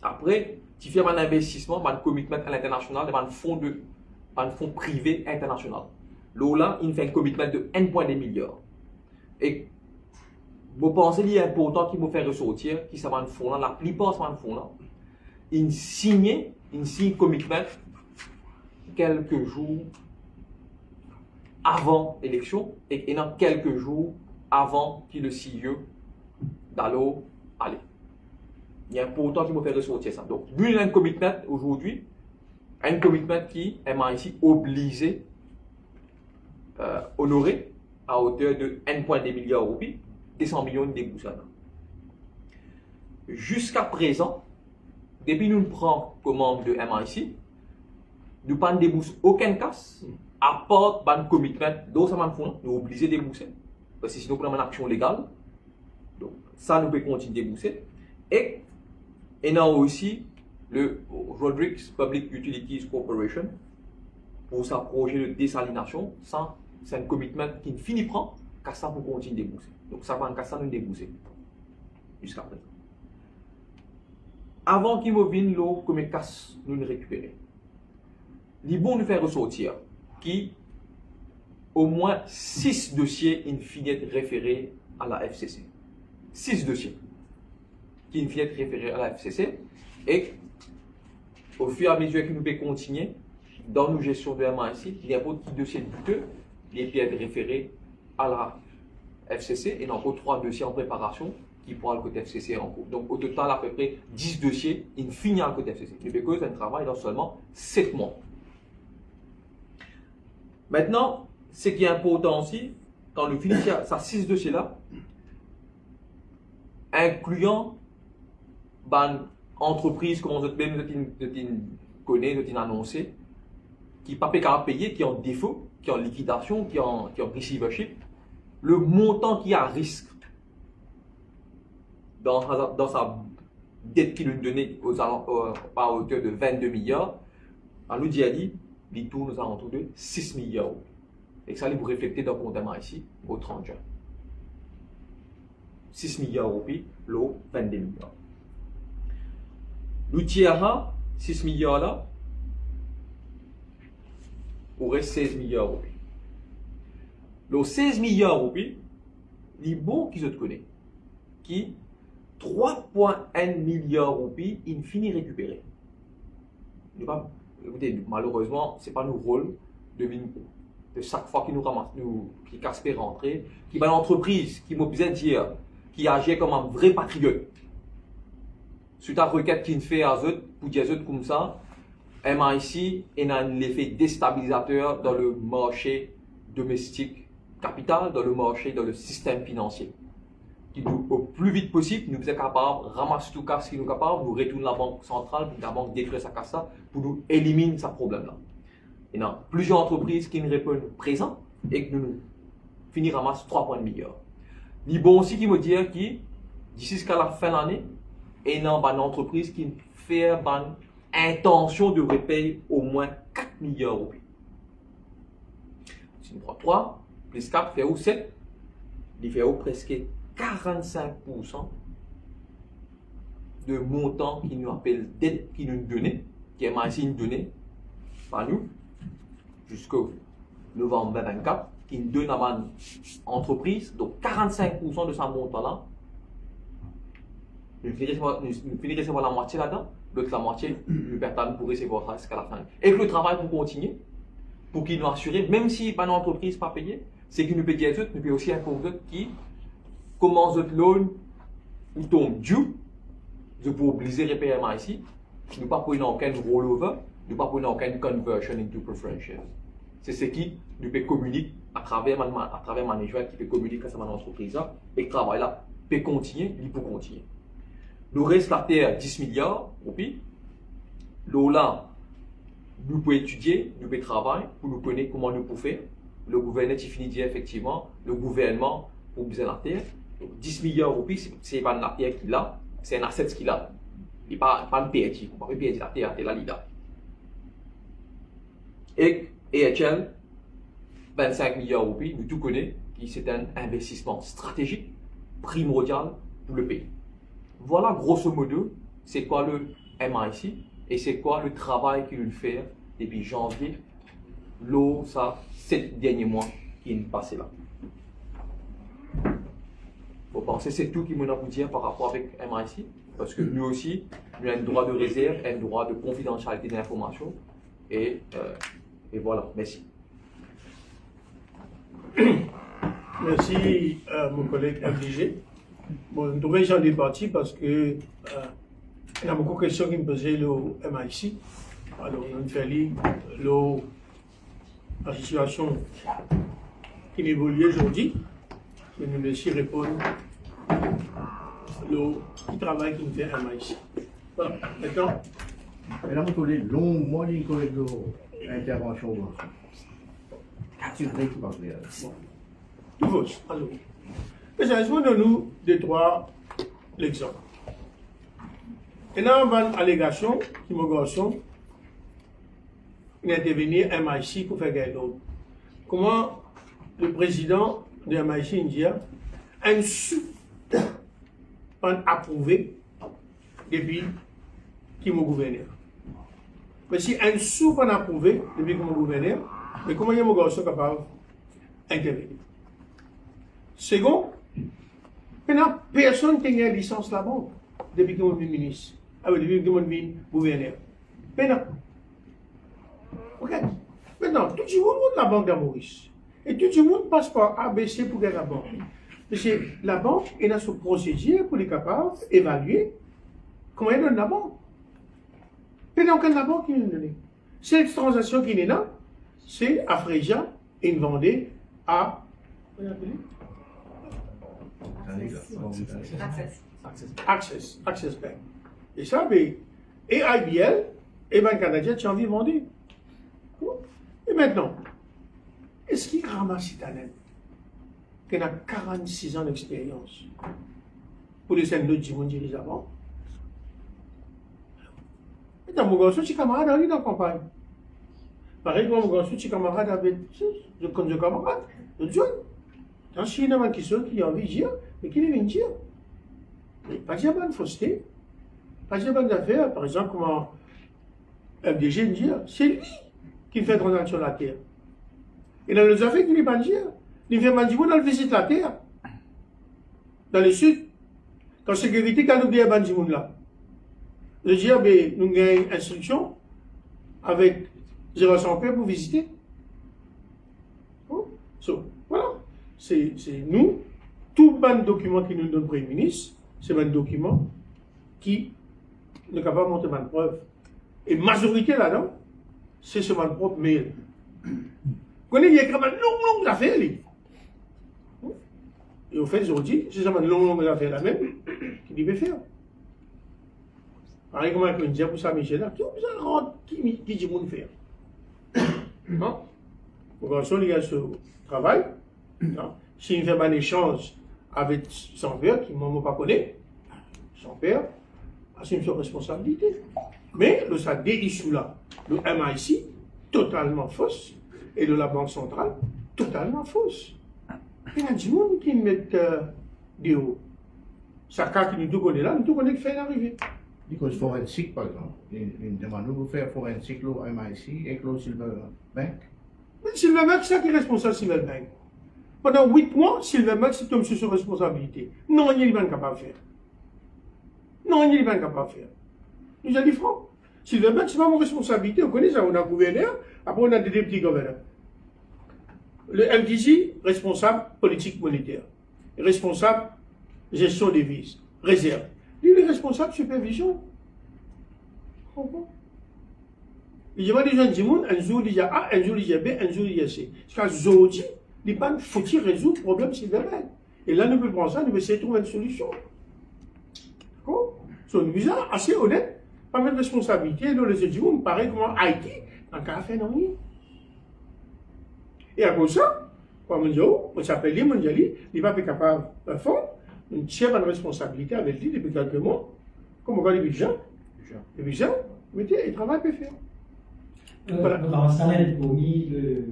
Après, tu fais un investissement, un commitment à l'international, un fonds privé international. Là, il fait un commitment de 1,2 milliard. Et vous pensez qu'il est important qu'il me fait ressortir, qui ça un fonds là, la plupart de ce fonds là, il signe un commitment quelques jours avant l'élection et dans quelques jours avant qu'il le CEO d'aller aller. Il est important qu'il me fait ressortir ça. Donc, vu un commitment aujourd'hui, un commitment qui est ici obligé honorer à hauteur de 1,2 milliard de roupies, 200 millions de déboursés. Jusqu'à présent, depuis nous prenons commande de MIC, nous ne déboursons aucun casse, à part le commitment dans ce fonds, nous sommes obligés de débourser. Parce que sinon, nous prenons une action légale. Donc, ça, nous pouvons continuer de débourser. Et nous avons aussi le Rodrigues Public Utilities Corporation pour sa projet de désalination. C'est un commitment qui ne finit pas, car ça, nous continuer de débourser. Donc, ça va en ça, nous débourser. Jusqu'à présent. Avant qu'il me vienne l'eau, comme casse, nous récupérer. Il est bon de faire ressortir qui au moins 6 dossiers in fine référés à la FCC. 6 dossiers qui in fine référés à la FCC et au fur et à mesure que nous pouvons continuer dans nos gestions de MIC, il y a beaucoup de dossiers douteux qui peuvent être référés à la FCC et il y a encore 3 dossiers en préparation qui pourra le côté FCC en cours. Donc au total à peu près 10 dossiers in fine à côté FCC. Mais parce que c'est un travail dans seulement 7 mois. Maintenant, ce qui est important aussi, quand nous finissons ces 6 dossiers-là, incluant une entreprise, comme vous connaissez, annoncé, qui n'est pas payé, qui est en défaut, qui est en liquidation, qui est en receivership, le montant qui est à risque dans sa dette qui nous donnait par hauteur de 22 milliards, on nous dit, il tourne aux alentours de 6 milliards. Et ça, vous reflétez dans le compte ici, au 30 juin. 6 milliards roupies, l'eau, 22 milliards. Nous tirons 6 milliards là, aurait 16 milliards roupies. Les 16 milliards roupies, les bons qu'ils ont connaissent, qui 3,1 milliards roupies, il finit récupérer. Écoutez, malheureusement, ce n'est pas notre rôle de chaque fois qu'il nous ramasse, qui casse rentrer, qui va l'entreprise, qui m'a besoin de dire, qui agit comme un vrai patriote. Suite à la requête qu'il fait à eux, pour dire comme ça, MIC a un effet déstabilisateur dans le marché domestique capital, dans le marché, dans le système financier. Qui nous, au plus vite possible, nous sommes capables de ramasser tout ce qui nous est capable, nous retourner la banque centrale pour que la banque détruise sa casse, pour nous éliminer ce problème-là. Il y a plusieurs entreprises qui nous répondent présent et que nous finissons ramasser 3,1 milliards. Il y a bon aussi qui me dit que d'ici jusqu'à la fin de l'année, il y a une entreprise qui fait une intention de repayer au moins 4 milliards de roupies. Si nous prenons 3 plus 4 fait 7, il fait presque 45% de montant qui nous appelle dette qui nous donne, qui est ainsi donné par nous jusqu'au novembre 2024, qui nous donne à une entreprise. Donc 45% de ce montant-là, nous finissons recevoir la moitié là-dedans, l'autre la moitié, nous perdons pour recevoir ça jusqu'à la fin. Et que le travail pour continuer, pour qu'il nous assure, même si pas une entreprise pas payée, c'est qu'il nous paye des autres, nous paye aussi un pauvre d'autres qui commence notre loan ou tombe due, je peux obliger les paiements ici, nous pas prenons aucun rollover, nous pas prenons aucun conversion into preferred shares. C'est ce qui nous peut communiquer à travers management qui peut communiquer à cette entreprise et le travail là peut continuer, il peut continuer. Nous reste la terre 10 milliards, l'eau là, nous pouvons étudier, nous pouvons travailler pour nous connaître comment nous pouvons faire. Le gouvernement, il finit de dire effectivement, le gouvernement pour besoin de la terre. Donc 10 milliards de roupies, c'est pas la terre qu'il a, c'est un asset qu'il a. Il n'est pas une PRT, on ne peut pas perdre la terre, c'est la LIDA. Et AHL, 25 milliards de roupies, nous tout connaissons, c'est un investissement stratégique, primordial pour le pays. Voilà grosso modo, c'est quoi le MIC et c'est quoi le travail qu'il fait depuis janvier, l'eau, ça, 7 derniers mois qui est passé là. Vous pensez c'est tout qui m'a à vous dire par rapport avec MIC, parce que nous aussi, nous avons un droit de réserve, un droit de confidentialité d'information et voilà, merci. Merci mon collègue MDG. Bon, je trouvais que j'en ai parti parce que il y a beaucoup de questions qui me posaient le MIC. Alors, on a fait la situation qui évolue aujourd'hui. Et nous laisser répondre le travail qui me fait MIC. Voilà, maintenant. Et là, vous avez longuement l'intervention. Assuré tout parler. Tout va. Alors, essentiellement, donne-nous deux, trois exemples. Et là, on va une allégation qui me garçon d'intervenir MIC pour faire gagner l'autre. Comment le président de MIC India a su approuvé depuis qu'il m'a gouverné. Mais si un sou pas approuvé depuis qu'il m'a gouverné, mais comment il y a mon garçon capable d'intervenir? Second, maintenant, personne n'a une licence la banque depuis qu'il m'a ministre. Depuis qu'il m'a gouverneur. Maintenant, regarde. Maintenant, tout le monde la banque de Maurice. Et tout le monde passe par ABC pour gagner la banque. Parce que la banque est dans son procédure pour être capable d'évaluer comment elle donne la banque. Maintenant, quand la banque est donnée. Cette transaction qui est là, c'est Afreja et une vendée à. Access Bank. Et ça, et IBL, et Banque canadienne, tu as envie de vendre. Et maintenant, est-ce qu'il ramasse cette année qui a 46 ans d'expérience pour les scènes de Jimon dirige avant? Dans mon garçon, je suis camarade dans la campagne. Pareil, mon garçon, je suis camarade avec je connais un camarade, de John. Dans ce qui est question qui a envie de dire, mais qui vient dire. Mais pas dire bonne fausseté, pas dire bonne affaire, par exemple, comment FDG dit, c'est lui qui fait transaction sur la terre. Et dans les affaires, il n'est pas dire. Il fait mal dire, dans le visite la terre. Dans le sud, quand la sécurité, quand nous avons dit, là. Je dis, ben, nous avons une instruction avec 0 pour visiter. So, voilà. C'est nous, tout bon document qui nous donne le Premier ministre, c'est un document qui ne peut pas monter ma preuve. Et majorité là-dedans, c'est sur ma propre mail. Vous connaissez, il y a quand même une longue affaire. Et au fait, aujourd'hui, c'est seulement une longue affaire la même qui devait faire. Pareil, comment on dit pour ça, Michel, là, qui dit qu'on faire? Non? Pour qu'on il y a ce travail, s'il fait un échange avec son père, qui ne m'a pas connu, son père assume sa responsabilité. Mais le SAD issue là, le MIC, totalement fausse, et de la Banque centrale, totalement fausse. Il y a du monde qui met des hauts. Ça, quand nous tout connaissons là, nous tout connaissons qui fait l'arrivée. Because forensique, par exemple, il demande de faire forensique, le MIC et le Silverbank. Mais Silverbank, c'est ça qui est responsable de Silverbank. Pendant 8 mois, Silverbank, c'est comme sur sa responsabilité. Non, il n'est pas capable de faire. Non, il n'est pas capable de faire. Nous avons dit franc. Silverbank, ce n'est pas mon responsabilité. On connaît ça, on a un gouverneur, après on a des petits gouverneurs. Le MDC, responsable politique monétaire. Responsable gestion des devises, réserve. Lui, il est responsable supervision. Il y a des gens qui disent, un jour il y a A, un jour il y a B, un jour il y a C. Parce qu'aujourd'hui, il faut résoudre le problème Silverbank. Et là, nous pouvons prendre ça, nous pouvons essayer de trouver une solution. D'accord? C'est une vision assez honnête, pas mettre de responsabilité dans les autres, pareil comme Haïti, en cas de faire non. Et à cause de ça, on s'appelle les mondialistes, il n'est pas capable de faire, on tient une responsabilité avec lui depuis quelques mois, comme on voit les budgets. Les budgets, mettez, il travaille peut faire. Voilà. Dans ce cas-là, il a mis le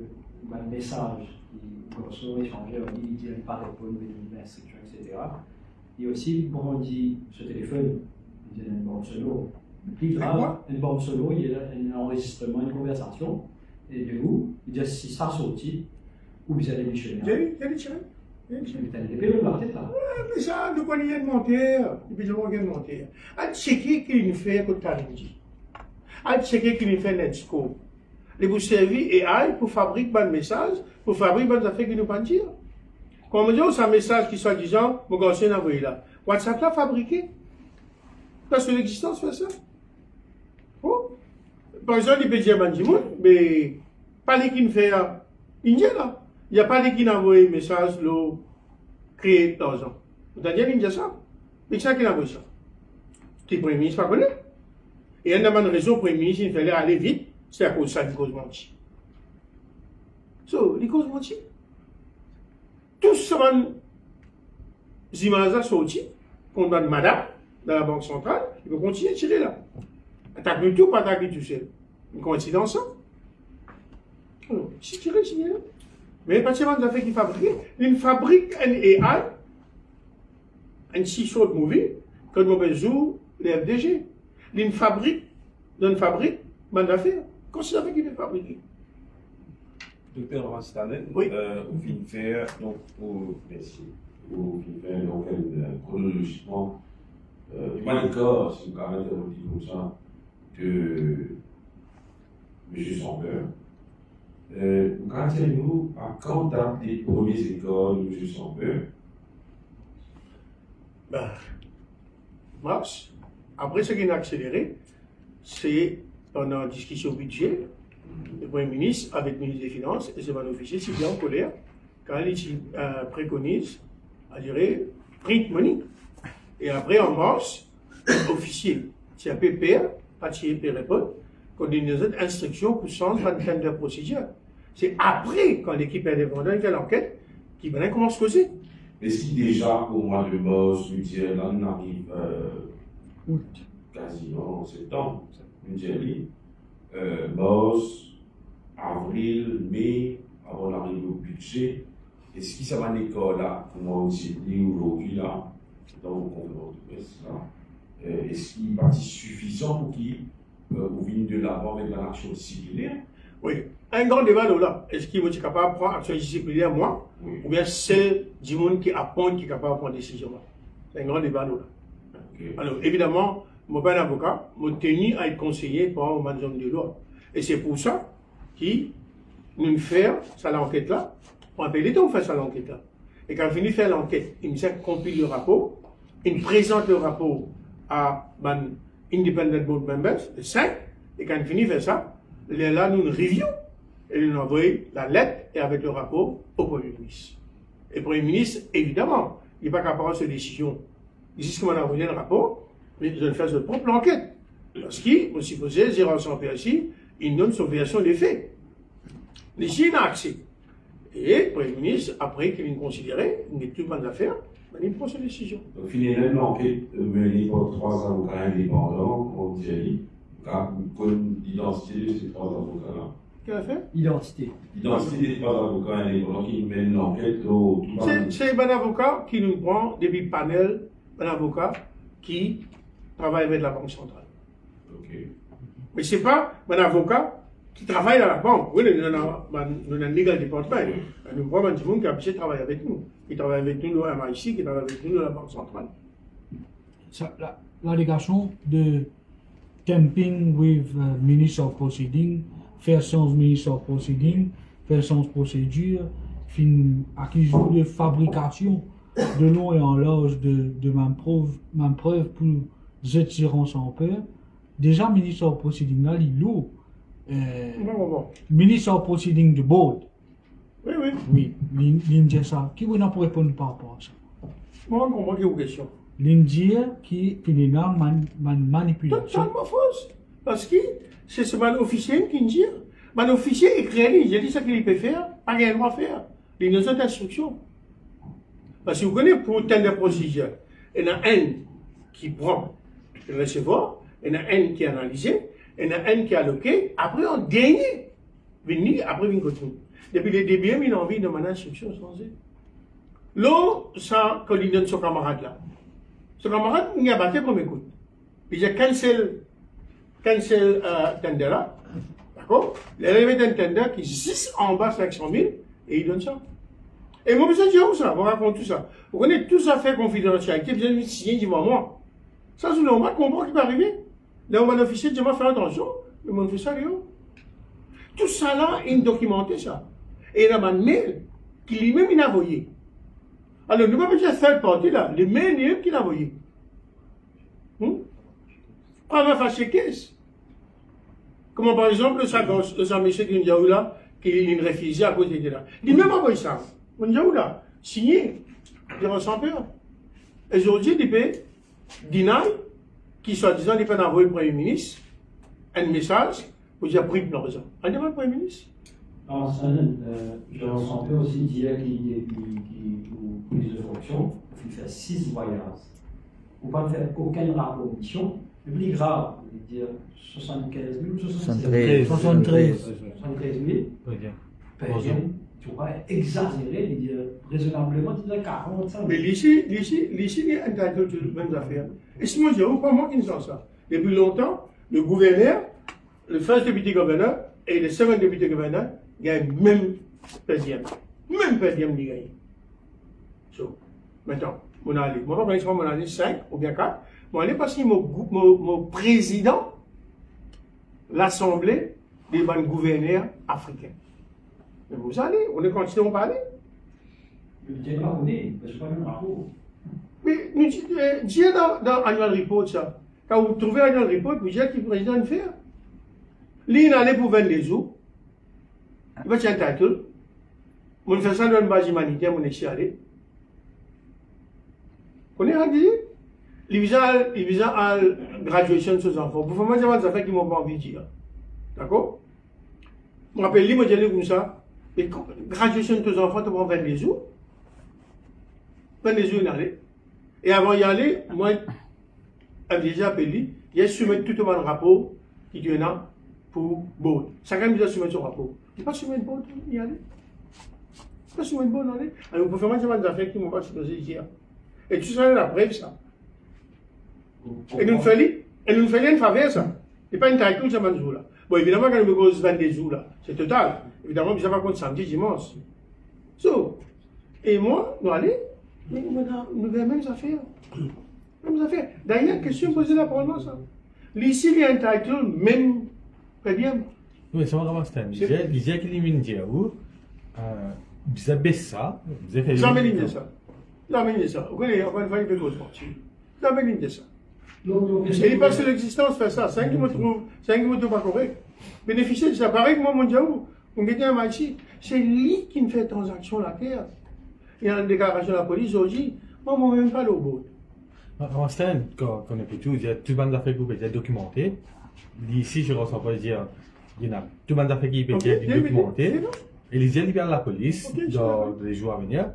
message qui grosso échangé, il dit qu'il pas répondre à l'instruction, etc. Et aussi, bon, on dit ce téléphone, il y a une borne solo. Plus grave, une borne solo, il y a un enregistrement, une conversation. Et de vous, il dit si ça sorti, ou bien il y a des missionnaires. Il y a des tirés. Il y a des pélos dans la tête là. Mais ça, nous connaissons une montaire. Et puis, nous connaissons une montaire. À checker qu'il nous fait comme Tarinji. À checker qu'il nous fait Netscope. Et vous servez AI pour fabriquer un message, pour fabriquer des affaires qui nous pas dire. Quand on dit, c'est un message qui soit disant, mon gars, c'est envoyé là. WhatsApp l'a fabriqué. Parce que l'existence fait ça. Oh. Par exemple, il peut dire Bandimoun, mais pas les qui ne fait Indien là. Il n'y a pas les qui n'envoient un message, l'eau, créé l'argent. Vous avez dit Indien ça? Mais c'est ça qui n'envoie ça. Le Premier ministre pas connaît. Et il y a une raison, le Premier ministre, il fallait aller vite, c'est à cause de ça, du cause menti. So, les causes menti. Tous ces images sorties, qu'on donne madame, dans la Banque centrale, il peut continuer à tirer là. Attaque le tout, pas attaquer tout seul. Une coïncidence, ça? Alors, si tiré, si là. Mais pas seulement des affaires qui fabriquent, il fabrique un AI, un si short movie, comme on joue les FDG. Il fabrique, bonne affaire. Considérez qu'il est fabriqué. Docteur Laurent Stanen, oui. Vous finissez faire, donc, vous finissez donc chronologiquement, du moins d'accord, si vous permettez de dire comme ça, que M. Sampeur. Regardez-nous à quand date les premières écoles de M. Sampeur? Ben, mars. Après, ce qui a accéléré, c'est pendant la discussion budget, le Premier ministre, avec le ministre des Finances, et c'est mon officier, c'est bien en colère, quand il préconise, à dire, print money. Et après, en mars, officiel, c'est un PPR, pas de répondre, qu'on donne des instructions pour changer de procédure. C'est après, quand l'équipe indépendante fait l'enquête, qui va commencer à causer. Mais si déjà, au mois de mars, budget, là, on arrive quasiment en septembre, mars, avril, mai, avant d'arriver au budget. Est-ce que ça va l'école là, comment on s'est dit aujourd'hui là, dans vos conférences de presse là, est-ce qu'il est suffisant pour qu'il vienne de l'avant avec l'action disciplinaire? Oui, un grand débat là. Est-ce qu'il est capable de prendre action disciplinaire, moi, Oui. ou bien celle du monde qui apprend, qui est capable de prendre décision? C'est un grand débat là. Okay. Alors, évidemment, je ne suis pas un avocat, je suis tenu à être conseillé par un homme de loi. Et c'est pour ça que nous faisons ça l'enquête là. On appelle l'État, on fait ça l'enquête là. Et quand on finit de faire l'enquête, il nous compile le rapport, il présente le rapport à Independent Board Members, les 5, et quand on finit de faire ça, là, nous review, et nous envoyons la lettre et avec le rapport au Premier ministre. Et le Premier ministre, évidemment, il n'est pas capable de prendre cette décision. Ici, comme on a envoyé le rapport, mais ils ont fait leur propre enquête. Lorsqu'il, on supposait, 0 PSI, il donne son version des faits. Ici, il a accès. Et le Premier ministre, après qu'il ait considéré, il n'est plus bonne affaire, il prend sa décision. Donc, finalement, l'enquête menée par 3 avocats indépendants, on dit, comme l'identité de ces 3 avocats-là. Qu'elle a fait? Identité. L'identité des 3 avocats indépendants qui mènent l'enquête au. C'est un bon avocat qui nous prend depuis le panel, un avocat qui travaille avec la Banque centrale. Ok. Mais ce n'est pas un avocat qui travaille à la banque. Oui, nous avons un legal department. Nous avons un monde qui a habitué de travailler avec nous. Qui travaille avec nous au MIC, qui travaille avec nous à la Banque centrale. L'allégation de tampering with Minister of Proceeding, faire sans Minister of Proceeding, faire sans procédure, accusation de fabrication de long et en large de ma preuve pour étirant sans peur. Déjà, Minister of Proceeding là, il lourd. Minister of Proceeding de board. Oui, oui. Oui, l'Indien ça. Qui vous n'a pas répondre par rapport à ça? Moi, je comprends qu'il y a une question. L'Indien qui finit là, manipulation. Totalement fausse. Parce que c'est ce man officiel qui dit. Man officiel écrit, il dit ça qu'il peut faire, pas qu'il doit faire. Il y a une instruction. Parce que vous connaissez pour telle procédure, il y en a un qui prend le recevoir, il y en a un qui est analysé, il y en a un qui est alloqué, après en dernier, après il continue. Depuis le début, il a envie de demander instruction sans eux. Là, ça, quand il donne son camarade là. Ce camarade, il a battu comme écoute. Il a cancel tender là. D'accord? Il a levé un tender qui est 6 en bas 500 000 et il donne ça. Et moi, je dis où ça? On raconte tout ça. Vous connaissez tout ça fait confidentialité, vous avez signé devant moi. Ça, c'est normal, comprend ce qui va arriver. Là, on va l'officier, je vais faire attention, mais on fait ça, Léo. Tout ça là, il a documenté ça. Et il y a un mail qui lui-même il a envoyé. Alors, ne pas me dire third party là, le mail lui-même qu'il a envoyé. Première fâché caisse. Comment par exemple, ça monsieur qui nous dit là, qui est une réfugiée à côté de là. Il même envoyé ça. On dit où là, signé, il ressent peur. Aujourd'hui, il peut deny, qui soi-disant, il peut envoyer au Premier ministre un message pour dire pris de l'argent. On demande au Premier ministre. Alors, je ressens peur aussi dire qu'il est prise de fonction, il fait 6 voyages. Vous ne pouvez pas faire aucun rapport de mission. Le plus grave, je veux dire 75 000 ou 73 000. Tu vois, exagéré, il dit raisonnablement, tu dis 45 000. Mais ici, il est entitled to les mêmes affaires. Et si moi, je dis, pas moi qui ne sens ça. Depuis longtemps, le gouverneur, le first deputy governor et le second deputy governor gagnent même per diem. Même per diem, ils gagnent. So, maintenant, mon allée. Moi, par exemple, mon allée 5 ou bien 4. Mon allée parce que mon président, l'Assemblée des gouverneurs africains. Mais vous allez, on est continué à parler. Mais Mais dites dans Annual Report ça. Quand vous trouvez Annual Report, vous dites qu'il est président de faire. Lui, il allait pour 22 jours. Il va tirer un title. On fait ça dans une base humanitaire, on est ici allé. Vous connaissez dit? Il visa à graduation de ses enfants. Pour faire moi, des affaires qui m'ont pas envie de dire. D'accord? Je me rappelle, lui, moi, j'allais comme ça. Et graduation de tes enfants, tu prends 22 jours. 22 jours, il allait. Et avant d'y aller, moi, j'ai déjà appelé, il a soumis tout un rapport qui tu es là pour boat. Ça quand même déjà soumettre son rapport. Il pas soumettre boat, il y aller. Pas soumettre boat, non. Alors, pour faire moi, des affaires qui m'ont pas supposé dire. Et tu sais la preuve, ça. Et nous faisons une faveur, ça. Et pas une taille tout, ça m'a là. Bon, évidemment, quand nous me pose 22 jours, là, c'est total. Évidemment, ça va compte samedi, dimanche. So, et moi, nous allons, nous avons les mêmes affaires. Mêmes affaires. D'ailleurs, question posée là pour moi, ça. Ici, il y a un title, même, très bien. Oui, ça va vraiment se terminer. Il y a qui élimine où vous avez ça, vous avez fait. Jamais éliminé ça. Jamais éliminé ça. Vous connaissez, encore une fois, il fait cause sportive. Jamais éliminé ça. Et il passe l'existence fait ça. C'est un qui me trouve pas correct. Bénéficier de ça. Pareil que moi, mon diaou, on était un match. C'est lui qui me fait transaction la terre. Il y a une déclaration de la police aujourd'hui. Moi, je ne même pas le bout. En stand, quand on est tout, il y a tout le monde d'affaires qui peut être documenté. Ici, je ne ressens pas dire, il y a tout le monde d'affaires qui peut être documenté. Et les libèrent la police dans les jours à venir.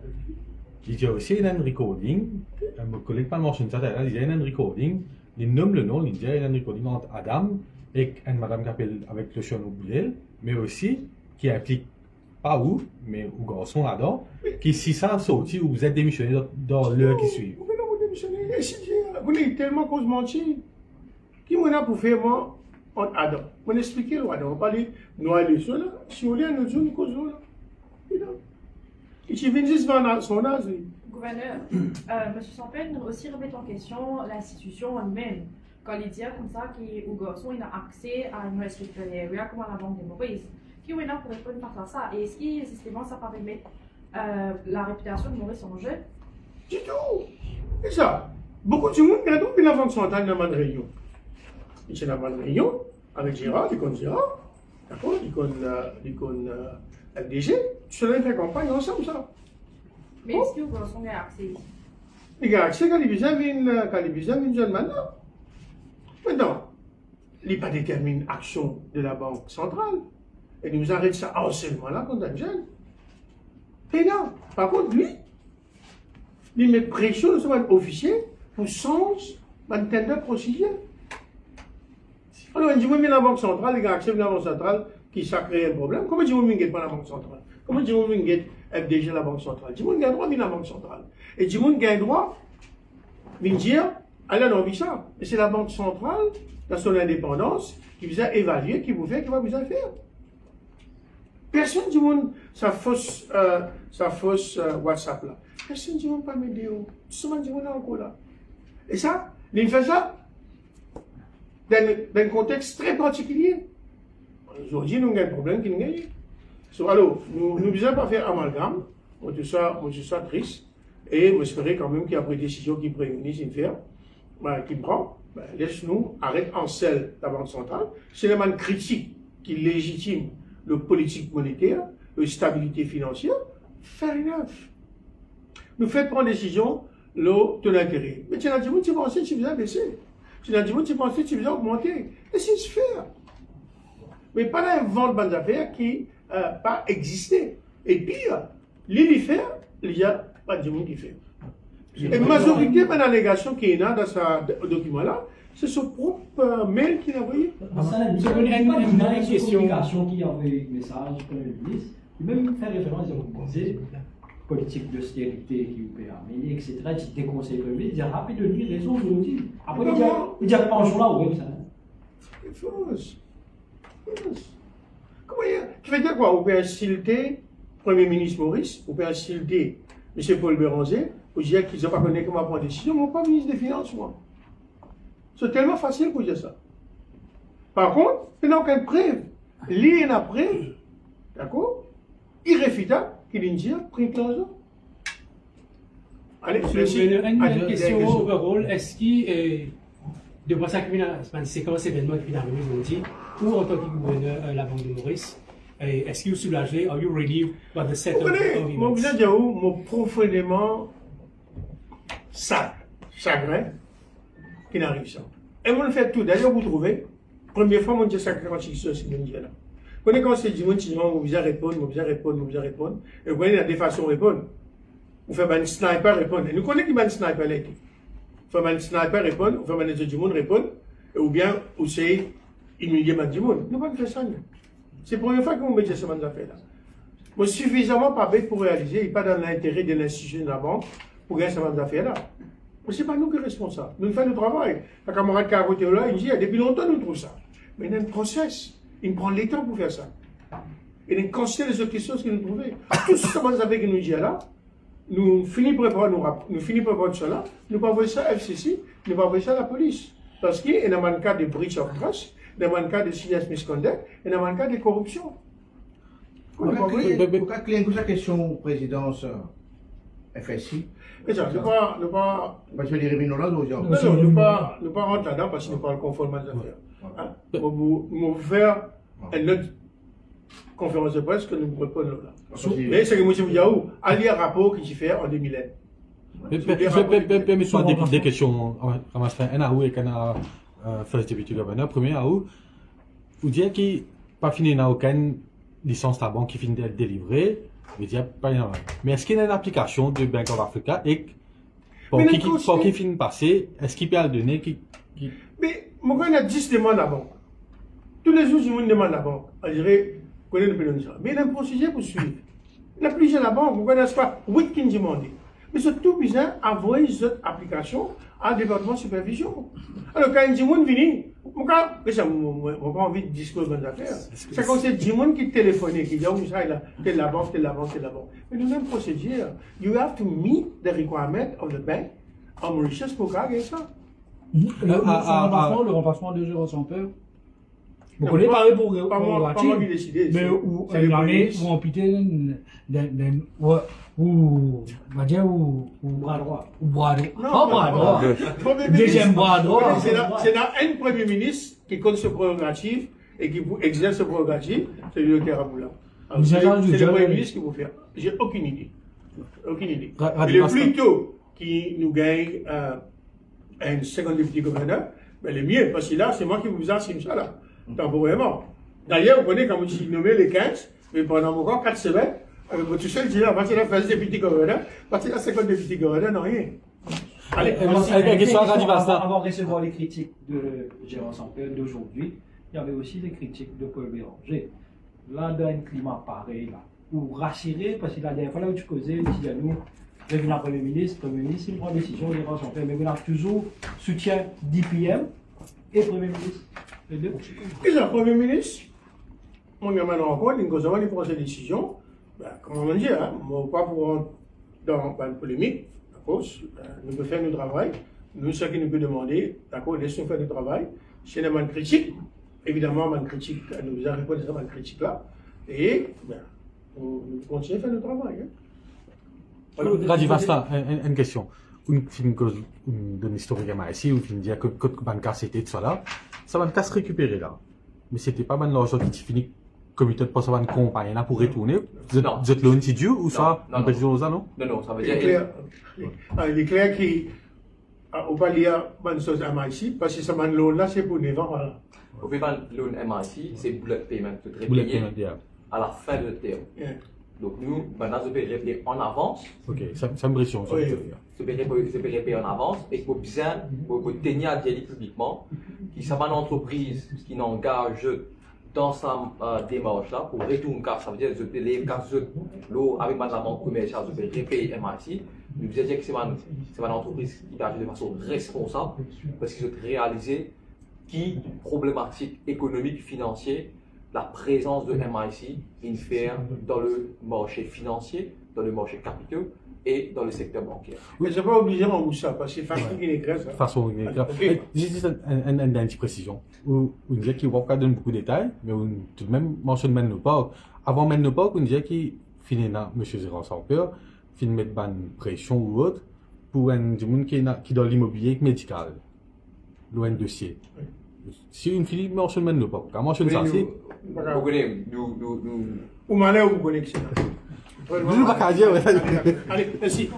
Il y a aussi un recording. Mon collègue pas mentionné ça, il y a un recording. Il nomme le nom, il y a un recording entre Adam et une madame qui appelle avec le chien au boulet, mais aussi qui implique pas où, mais au garçon là-dedans, qui si ça sorti ou vous êtes démissionné dans l'heure qui suit. Vous démissionné, vous n'êtes tellement cause mentir. Qui m'en a pour faire moi entre Adam? On explique le Adam, on parle de nous aller sur là, si on est à notre zone, cause là. Et tu viens juste voir son âge. Gouverneur, M. Champagne aussi remet en question l'institution elle-même. Quand il dit comme ça qu'au garçon il a accès à une restricted area comme à la Banque de Maurice, qui est là pour répondre par ça? Et est-ce que justement ça va mettre la réputation de Maurice en jeu? Du tout. Et ça, beaucoup de monde qui a donc une Banque centrale dans ma réunion. Il y a une réunion avec Gérard, il connaît Gérard, d'accord, il connaît FDG, tu sais, fait campagne ensemble ça. Mais est-ce que le garçon a accès? Il a accès quand il vient une jeune maintenant. Maintenant, il n'a pas déterminé l'action de la Banque centrale. Et nous arrête ça seulement là contre un jeune. Et non, par contre, lui, il met pression sur un officier pour sens un tender procédure. Alors, on dit, oui, mais la Banque centrale, il a accès à la Banque centrale qui ça crée un problème. Comment dit, oui, mais pas la Banque centrale? Comment dit, oui, mais FDG la Banque centrale? Dit, oui, il a un droit, mais la Banque centrale. Et dit, oui, il a un droit, mais dire, elle a envie ça. Et c'est la Banque centrale, dans son indépendance, qui vous a évalué, qui vous fait, qui va vous a faire. Personne ne dit, sa fausse WhatsApp là. Personne ne dit, pas mes vidéos. Tout le monde dit, encore là. Et ça, il fait ça dans un contexte très particulier. Aujourd'hui, nous avons un problème qui nous gagne. Alors, nous ne devons pas faire amalgame. Moi, je suis triste. Et j'espère quand même qu'il y a des décisions qui prennent une faire, qui prend. Laisse-nous arrêter en selle la Banque centrale. C'est le man critique qui légitime le politique monétaire, la stabilité financière. Fair enough. Nous faisons prendre décision, l'eau de l'intérêt. Mais tu as dit, tu penses que tu viens baisser. Tu as dit, tu penses que tu viens augmenter. Laissez-se faire. Mais pas là, vente de affaires qui n'a pas existé. Et pire, l'île y fait, il n'y a pas de monde qui fait. Et la majorité de l'allégation qui est là dans ce document-là, c'est son propre mail qu'il a envoyé. C'est une question qui a envoyé un message au Premier ministre, qui même fait référence à politique d'austérité qui vous permet, etc. Il déconseille le ministre, il dit rapide de lire raison aujourd'hui. Après, il dit pas en jour là, oui, ça. C'est fausse. Comment tu veux dire quoi? On peut insulter Premier ministre Maurice, on peut insulter M. Paul Béranger, pour dire qu'ils n'ont pas connu comment prendre des décisions, mais pas ministre des Finances, moi. C'est tellement facile pour dire ça. Par contre, il n'y a aucune preuve. Il y a une preuve, d'accord, irréfutable, qu'il y a une pris 15 ans. Allez, une question overall. Est-ce qu'il de voir ça comme une séquence événement qui vient d'arriver aujourd'hui, ou en tant que gouverneur de la Banque de Maurice, est-ce que vous soulagez? Are you relieved by the set of events? Mon gouverneur Diaou m'a profondément chagrin qu'il arrive ça. Et on le fait tout. D'ailleurs, vous trouvez, première fois, on dit ça quand je suis sur ce là. Vous connaissez quand c'est du monde qui dit, on vous a répondre, et vous voyez, il y a des façons de répondre. Vous faites un sniper répondre. Et nous connaissons qui va un sniper là. Vous faites un sniper répondre, vous faites un du monde répondre, ou bien, vous savez, humilier Mandimoun. Nous ne pouvons pas faire ça. C'est la première fois que vous mettez ce genre d'affaires là. Moi, suffisamment pas bête pour réaliser, et pas dans l'intérêt de l'institution de la banque, pour gagner ce genre d'affaires là. Mais ce n'est pas nous qui sommes responsables. Nous faisons le travail. La camarade qui a voté là, il dit, depuis longtemps, nous trouvons ça. Mais il y a un process. Il prend les temps pour faire ça. Il y a une quantité de autres questions que nous trouvons. Tout ce que vous avez qui nous dit là, nous finissons par préparer cela, nous ne pouvons pas envoyer ça à FCC, nous ne pouvons pas envoyer ça à la police. Parce qu'il y a un cas de breach of trust, il y a un cas de serious misconduct, il y a un cas de corruption. Pourquoi client pose la question présidence FSI? Mais ça, nous pas. Parce que les réunions là, nous ne pas rentrer là-dedans parce que nous pas conforme à des affaires. Nous allons faire une autre conférence de presse que nous proposons là. Mais c'est que M. Diaou a lu un rapport qui s'est fait en 2001. Permettez-moi des questions. Un à où et un first deputy governor. Premier à où, vous dites qu'il n'y a pas fini aucune licence de la banque qui finit d'être délivrée. Mais est-ce qu'il y a une application de Bank of Africa et pour qui finit passer, est-ce qu'il peut le donner Mais moi, il y a 10 demandes à la banque. Tous les jours, je me demande à la banque. On dirait qu'on est le ça. Mais il y a un procédure pour suivre. Il y a plusieurs à la banque. Vous ne connaissez pas 8 qui demandent. Mais c'est tout bizarre d'envoyer cette application à un département de supervision. Alors, quand Jimon vient, je n'ai pas envie de discuter dans les affaires. C'est comme si Jimon qui téléphonait, qui dit, oh, ça, telle la banque. Mais nous avons une procédure. You have to meet the requirement of the bank en Mauritius pour gagner ça. Le remplacement de Jérôme sans peur. Vous connaissez parler pour moi qui décide. Mais où une année où on pitait ou bras droit. Ou bras droit. Bras droit. Deuxième bras droit. C'est dans un premier ministre qui compte ce prérogative et qui exerce ce prérogative, c'est le Keraboula. C'est le premier ministre qui vous fait. J'ai aucune idée. Mais le plus tôt qui nous gagne un second député gouverneur, le mieux, parce que là, c'est moi qui vous enseigne ça là. Temporairement. D'ailleurs, vous connaissez, quand je suis nommé les 15, mais pendant encore 4 semaines, tout seul, je dis, à partir de la phase député gouverneur, à partir de la seconde député gouverneur, non, rien. Allez, avant de recevoir les critiques de Jérôme Sampeur d'aujourd'hui, il y avait aussi des critiques de Paul Béranger. Là, dans un climat pareil, là, ou rassurer, parce que la dernière fois là où tu causais, tu dis à nous, revenir au Premier ministre, il prend décision, Jérôme Sampeur, mais vous avez toujours soutien d'IPM et Premier ministre. Et le Premier ministre, mon gamin encore, il prend ses décisions. Comme on dit, on ne va pas pour dans une polémique, d'accord, nous devons faire notre travail. Nous, ce qu'il nous peut demander, d'accord, laissons faire notre travail. Si on a une critique, évidemment, une critique, nous avons répondu à cette critique-là. Et nous continuons à faire notre travail. Radivasta, une question. Une historique ici, où on dit que le bancaire c'était de ça là, ça va se récupérer là. Mais c'était pas mal l'argent qui finit comité de poste une compagnie là pour retourner. Vous êtes l'un de Dieu ou ça? Non, ça veut dire. Il est clair qu'on va lire une chose MIC parce que ça m'a l'eau là, c'est pour 9 ans. Vous pouvez faire l'eau MIC, c'est bullet payment. Vous devez payer à la fin de terme. Donc nous, maintenant, je vais payer en avance. Ok, ça me pression. Je vais payer en avance et pour bien, pour tenir à dire publiquement, qui ça va une entreprise qui n'engage dans sa démarche là pour retourner car ça veut dire je paye car l'eau avec ma banque commerciale, je vais repayer MIC. Nous vous dire que c'est une entreprise qui agit de façon responsable parce qu'ils ont réalisé qui problématique économique financière la présence de MIC fait dans le marché financier, dans le marché capitaux et dans le secteur bancaire. Mais c'est pas obligé en ça, parce que c'est façon qui est grave. Façon qui est grave. Juste une petite précision. On disait qu'il ne va pas donner beaucoup de détails, mais on tout de même mentionne Menopog. Avant Menopog, on disait qu'il finit là, M. Jérôme Sampeur, finit mettre une pression ou autre pour un monde qui est dans l'immobilier médical, loin de dossier. Si une fille mentionne Menopog, quand mentionne ça, c'est. Vous connaissez, nous. Où m'allez vous connaissez? Je ne vais pas dire. Allez, merci.